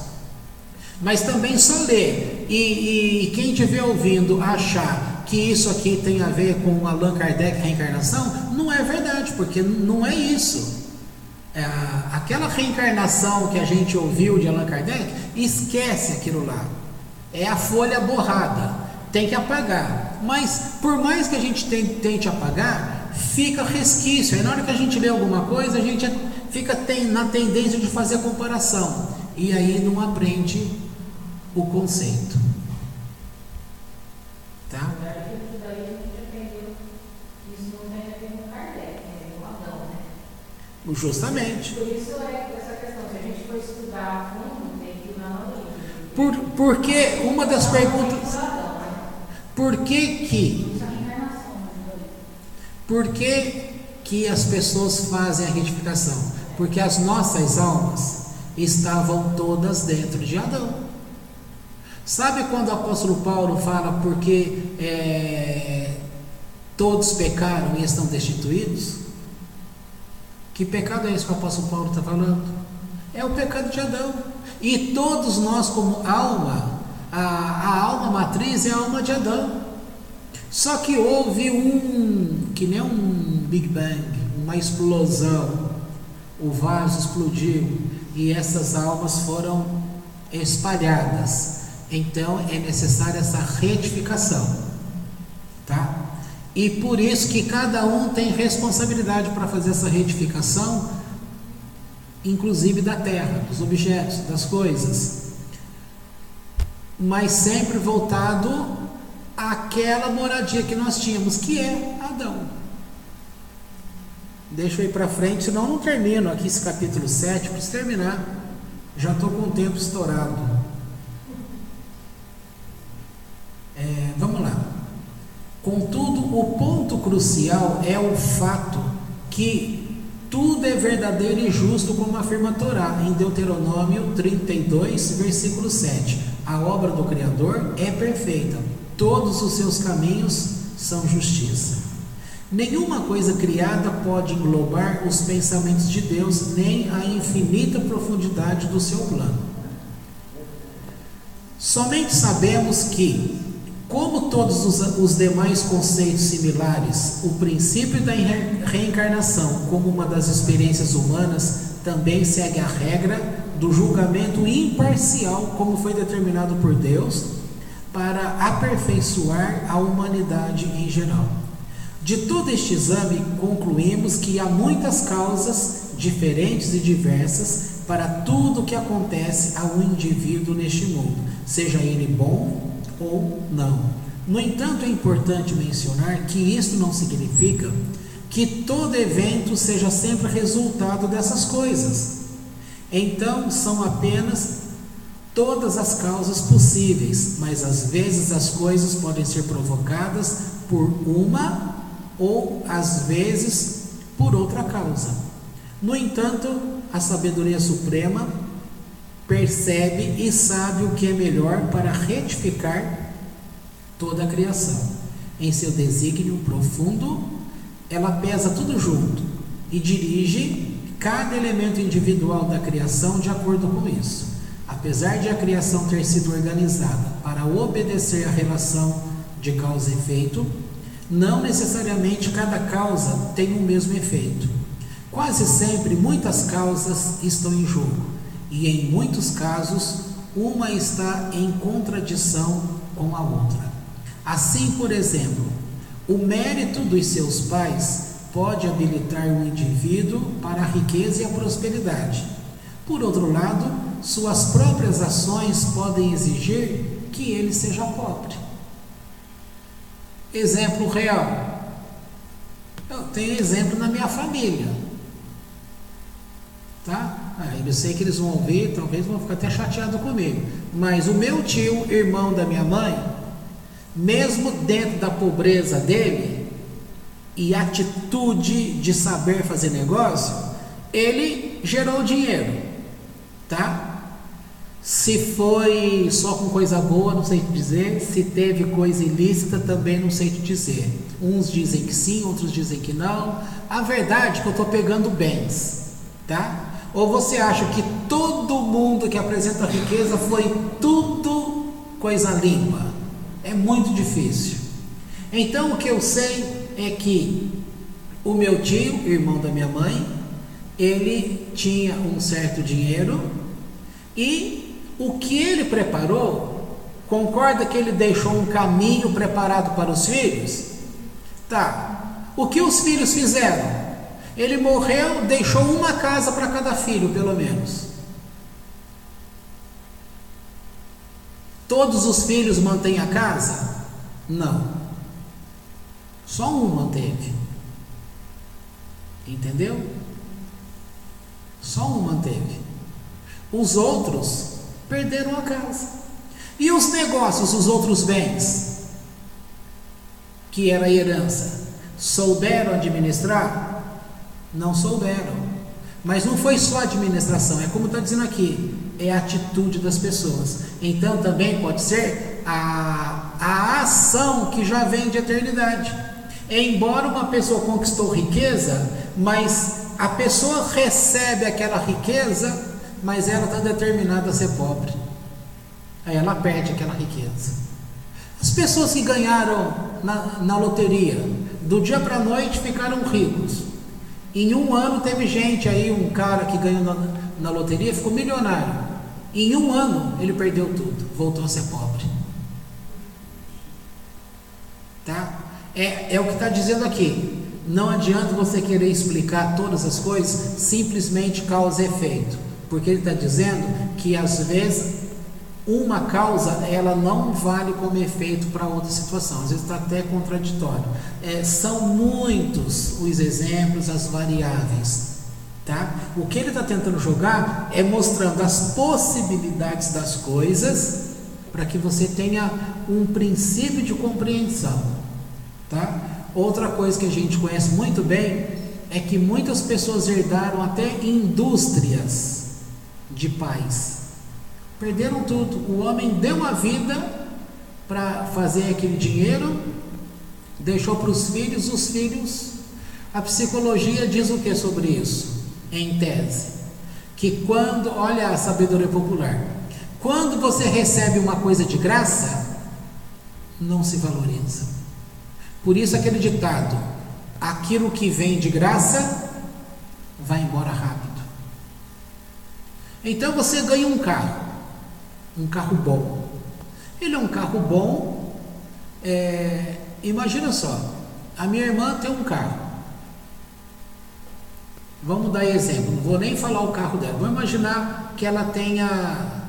Mas também só ler. E quem estiver ouvindo achar que isso aqui tem a ver com Allan Kardec, reencarnação, não é verdade, porque não é isso. Aquela reencarnação que a gente ouviu de Allan Kardec, esquece aquilo lá. É a folha borrada. Tem que apagar, mas por mais que a gente tente apagar, fica resquício. Aí na hora que a gente lê alguma coisa, a gente fica na tendência de fazer a comparação, e aí não aprende o conceito, tá? Justamente. Por isso essa questão, se a gente for estudar a fundo, tem que ir na origem. Porque uma das perguntas... Por que as pessoas fazem a retificação? Porque as nossas almas estavam todas dentro de Adão. Sabe quando o apóstolo Paulo fala porque todos pecaram e estão destituídos? Que pecado é esse que o apóstolo Paulo está falando? É o pecado de Adão. E todos nós, como alma, a alma matriz é a alma de Adão. Só que houve que nem um Big Bang, uma explosão. O vaso explodiu e essas almas foram espalhadas. Então é necessária essa retificação, tá? E por isso que cada um tem responsabilidade para fazer essa retificação, inclusive da terra, dos objetos, das coisas, mas sempre voltado àquela moradia que nós tínhamos, que é Adão. Deixa eu ir para frente, senão eu não termino aqui esse capítulo 7, preciso terminar, já estou com o tempo estourado. Vamos lá. Contudo, o ponto crucial é o fato que tudo é verdadeiro e justo, como afirma a Torá, em Deuteronômio 32, versículo 7. A obra do Criador é perfeita, todos os seus caminhos são justiça. Nenhuma coisa criada pode englobar os pensamentos de Deus, nem a infinita profundidade do seu plano. Somente sabemos que Como todos os demais conceitos similares, o princípio da reencarnação como uma das experiências humanas também segue a regra do julgamento imparcial, como foi determinado por Deus, para aperfeiçoar a humanidade em geral. De todo este exame, concluímos que há muitas causas diferentes e diversas para tudo o que acontece ao indivíduo neste mundo, seja ele bom ou não. No entanto, é importante mencionar que isto não significa que todo evento seja sempre resultado dessas coisas. Então, são apenas todas as causas possíveis, mas às vezes as coisas podem ser provocadas por uma ou às vezes por outra causa. No entanto, a sabedoria suprema percebe e sabe o que é melhor para retificar toda a criação. Em seu desígnio profundo, ela pesa tudo junto e dirige cada elemento individual da criação de acordo com isso. Apesar de a criação ter sido organizada para obedecer à relação de causa e efeito, não necessariamente cada causa tem o mesmo efeito. Quase sempre muitas causas estão em jogo e em muitos casos uma está em contradição com a outra. Assim, por exemplo, o mérito dos seus pais pode habilitar o indivíduo para a riqueza e a prosperidade. Por outro lado, suas próprias ações podem exigir que ele seja pobre. Exemplo real. Eu tenho exemplo na minha família. Tá? Eu sei que eles vão ouvir, talvez vão ficar até chateados comigo. Mas o meu tio, irmão da minha mãe, mesmo dentro da pobreza dele e atitude de saber fazer negócio, ele gerou dinheiro, tá? Se foi só com coisa boa, não sei te dizer. Se teve coisa ilícita, também não sei te dizer. Uns dizem que sim, outros dizem que não. A verdade é que eu estou pegando bens, tá? Ou você acha que todo mundo que apresenta riqueza foi tudo coisa limpa? É muito difícil. Então o que eu sei é que o meu tio, irmão da minha mãe, ele tinha um certo dinheiro e o que ele preparou, concorda que ele deixou um caminho preparado para os filhos? Tá. O que os filhos fizeram? Ele morreu, deixou uma casa para cada filho, pelo menos. Todos os filhos mantêm a casa? Não. Só um manteve. Entendeu? Só um manteve. Os outros perderam a casa. E os negócios, os outros bens, que era a herança, souberam administrar? Não souberam. Mas não foi só a administração, é como está dizendo aqui, é a atitude das pessoas. Então também pode ser a ação que já vem de eternidade. Embora uma pessoa conquistou riqueza, mas a pessoa recebe aquela riqueza, mas ela está determinada a ser pobre. Aí ela perde aquela riqueza. As pessoas que ganharam na loteria, do dia para a noite ficaram ricos. Em um ano teve gente aí, um cara que ganhou na loteria, ficou milionário. Em um ano ele perdeu tudo, voltou a ser pobre. Tá? É o que está dizendo aqui. Não adianta você querer explicar todas as coisas simplesmente causa e efeito, porque ele está dizendo que às vezes uma causa ela não vale como efeito para outra situação, às vezes está até contraditório. São muitos os exemplos, as variáveis, tá? O que ele está tentando jogar é mostrando as possibilidades das coisas para que você tenha um princípio de compreensão, tá? Outra coisa que a gente conhece muito bem é que muitas pessoas herdaram até indústrias de pais. Perderam tudo. O homem deu a vida para fazer aquele dinheiro, deixou para os filhos. A psicologia diz o que sobre isso? Em tese, que quando, olha a sabedoria popular, quando você recebe uma coisa de graça, não se valoriza. Por isso aquele ditado: aquilo que vem de graça vai embora rápido. Então você ganha um carro bom. Ele é um carro bom. Imagina só, a minha irmã tem um carro. Vamos dar exemplo, não vou nem falar o carro dela. Vamos imaginar que ela tenha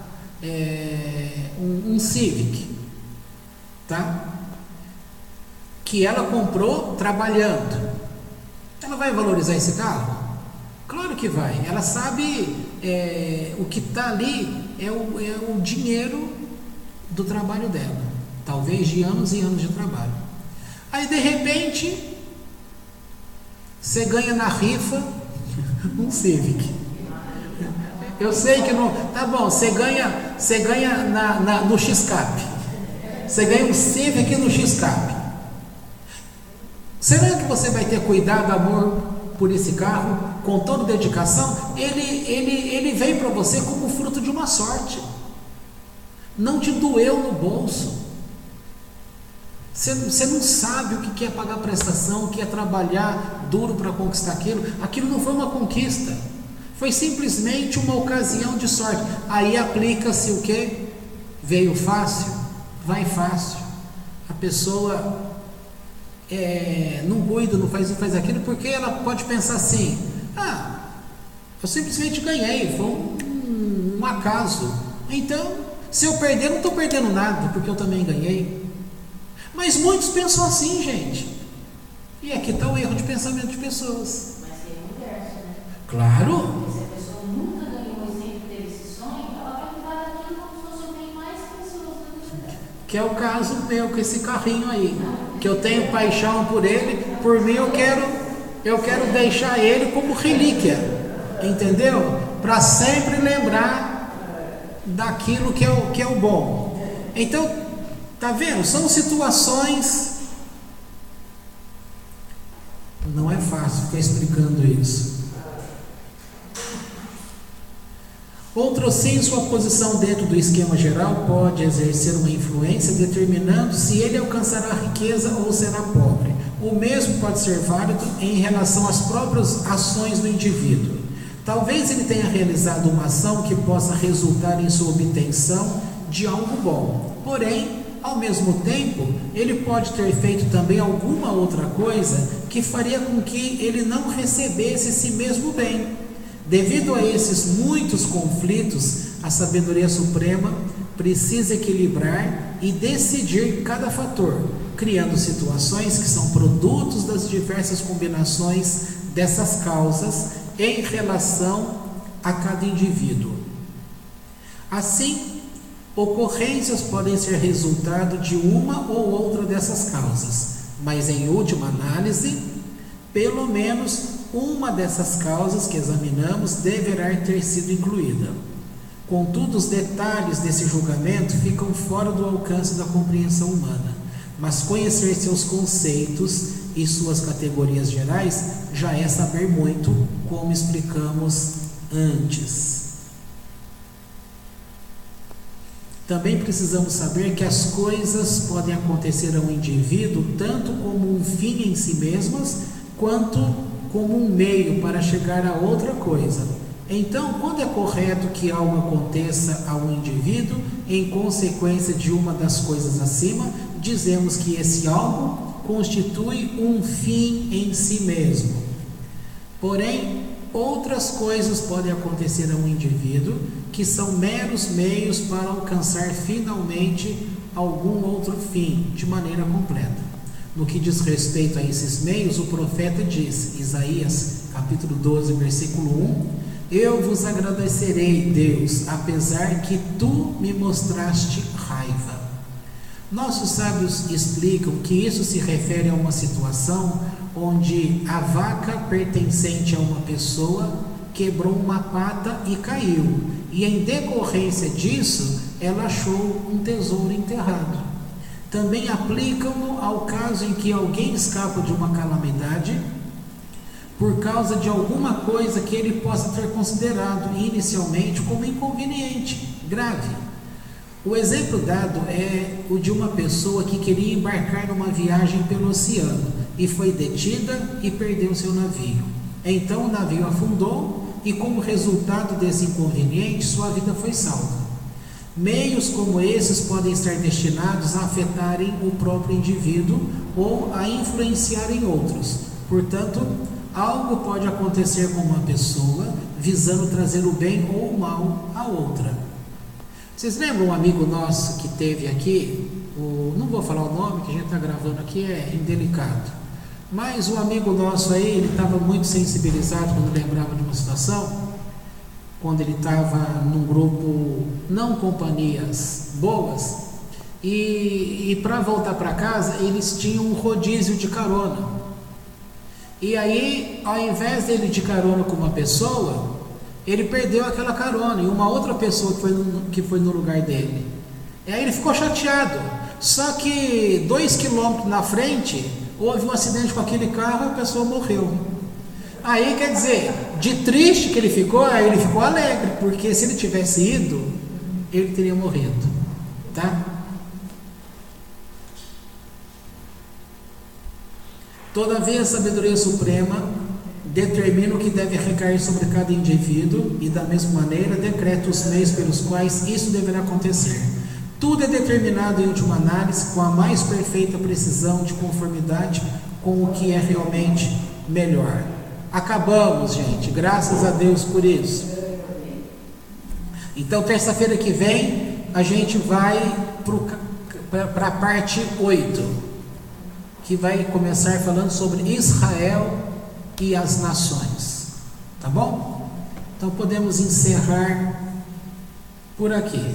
um Civic, tá? Que ela comprou trabalhando. Ela vai valorizar esse carro? Claro que vai. Ela sabe o que está ali é o dinheiro do trabalho dela, talvez de anos e anos de trabalho. Aí de repente você ganha na rifa um Civic. Eu sei que não. Tá bom, você ganha no X-Cap. Você ganha um Civic no X-Cap. Será que você vai ter cuidado, amor por esse carro, com toda dedicação? Ele veio para você como fruto de uma sorte. Não te doeu no bolso. Você não sabe o que é pagar prestação, o que é trabalhar duro para conquistar aquilo. Aquilo não foi uma conquista, foi simplesmente uma ocasião de sorte. Aí aplica-se o que? Veio fácil, vai fácil. A pessoa não cuida, não faz aquilo, porque ela pode pensar assim: eu simplesmente ganhei, foi um acaso. Então, se eu perder, não estou perdendo nada, porque eu também ganhei. Mas muitos pensam assim, gente. E aqui está o erro de pensamento de pessoas. Mas tem o inverso, né? Claro. Porque se a pessoa nunca ganhou e sempre teve esse sonho, ela vai levar daquilo como se fosse o bem mais precioso da vida dela. Que é o caso meu com esse carrinho aí, que eu tenho paixão por ele. Por mim eu quero deixar ele como relíquia, entendeu? Para sempre lembrar daquilo que é o bom. Então, tá vendo? São situações. Não é fácil ficar explicando isso. Outro sim, sua posição dentro do esquema geral pode exercer uma influência determinando se ele alcançará riqueza ou será pobre. O mesmo pode ser válido em relação às próprias ações do indivíduo. Talvez ele tenha realizado uma ação que possa resultar em sua obtenção de algo bom. Porém, ao mesmo tempo, ele pode ter feito também alguma outra coisa que faria com que ele não recebesse esse mesmo bem. Devido a esses muitos conflitos, a sabedoria suprema precisa equilibrar e decidir cada fator, criando situações que são produtos das diversas combinações dessas causas em relação a cada indivíduo. Assim, ocorrências podem ser resultado de uma ou outra dessas causas, mas em última análise, pelo menos uma dessas causas que examinamos deverá ter sido incluída. Contudo, os detalhes desse julgamento ficam fora do alcance da compreensão humana, mas conhecer seus conceitos e suas categorias gerais já é saber muito, como explicamos antes. Também precisamos saber que as coisas podem acontecer a um indivíduo tanto como um fim em si mesmas, quanto como um meio para chegar a outra coisa. Então, quando é correto que algo aconteça a um indivíduo em consequência de uma das coisas acima, dizemos que esse algo constitui um fim em si mesmo. Porém, outras coisas podem acontecer a um indivíduo que são meros meios para alcançar finalmente algum outro fim de maneira completa. No que diz respeito a esses meios, o profeta diz, Isaías capítulo 12, versículo 1: eu vos agradecerei, Deus, apesar que tu me mostraste raiva. Nossos sábios explicam que isso se refere a uma situação onde a vaca pertencente a uma pessoa quebrou uma pata e caiu, e em decorrência disso, ela achou um tesouro enterrado. Também aplicam-no ao caso em que alguém escapa de uma calamidade por causa de alguma coisa que ele possa ter considerado inicialmente como inconveniente, grave. O exemplo dado é o de uma pessoa que queria embarcar numa viagem pelo oceano e foi detida e perdeu seu navio. Então o navio afundou e, como resultado desse inconveniente, sua vida foi salva. Meios como esses podem estar destinados a afetarem o próprio indivíduo ou a influenciarem outros. Portanto, algo pode acontecer com uma pessoa visando trazer o bem ou o mal a outra. Vocês lembram um amigo nosso que teve aqui, não vou falar o nome, que a gente está gravando aqui, é indelicado, mas um amigo nosso aí, ele estava muito sensibilizado quando lembrava de uma situação, quando ele estava num grupo, não companhias boas, e para voltar para casa, eles tinham um rodízio de carona. E aí, ao invés dele de carona com uma pessoa, ele perdeu aquela carona e uma outra pessoa que foi no lugar dele. E aí ele ficou chateado. Só que 2 quilômetros na frente, houve um acidente com aquele carro e a pessoa morreu. Aí, quer dizer, de triste que ele ficou, aí ele ficou alegre, porque se ele tivesse ido, ele teria morrido, tá? Todavia, a sabedoria suprema determina o que deve recair sobre cada indivíduo e, da mesma maneira, decreta os meios pelos quais isso deverá acontecer. Tudo é determinado, em última análise, com a mais perfeita precisão de conformidade com o que é realmente melhor. Acabamos, gente, graças a Deus por isso. Então, terça-feira que vem, a gente vai para a parte 8, que vai começar falando sobre Israel e as nações, tá bom? Então podemos encerrar por aqui.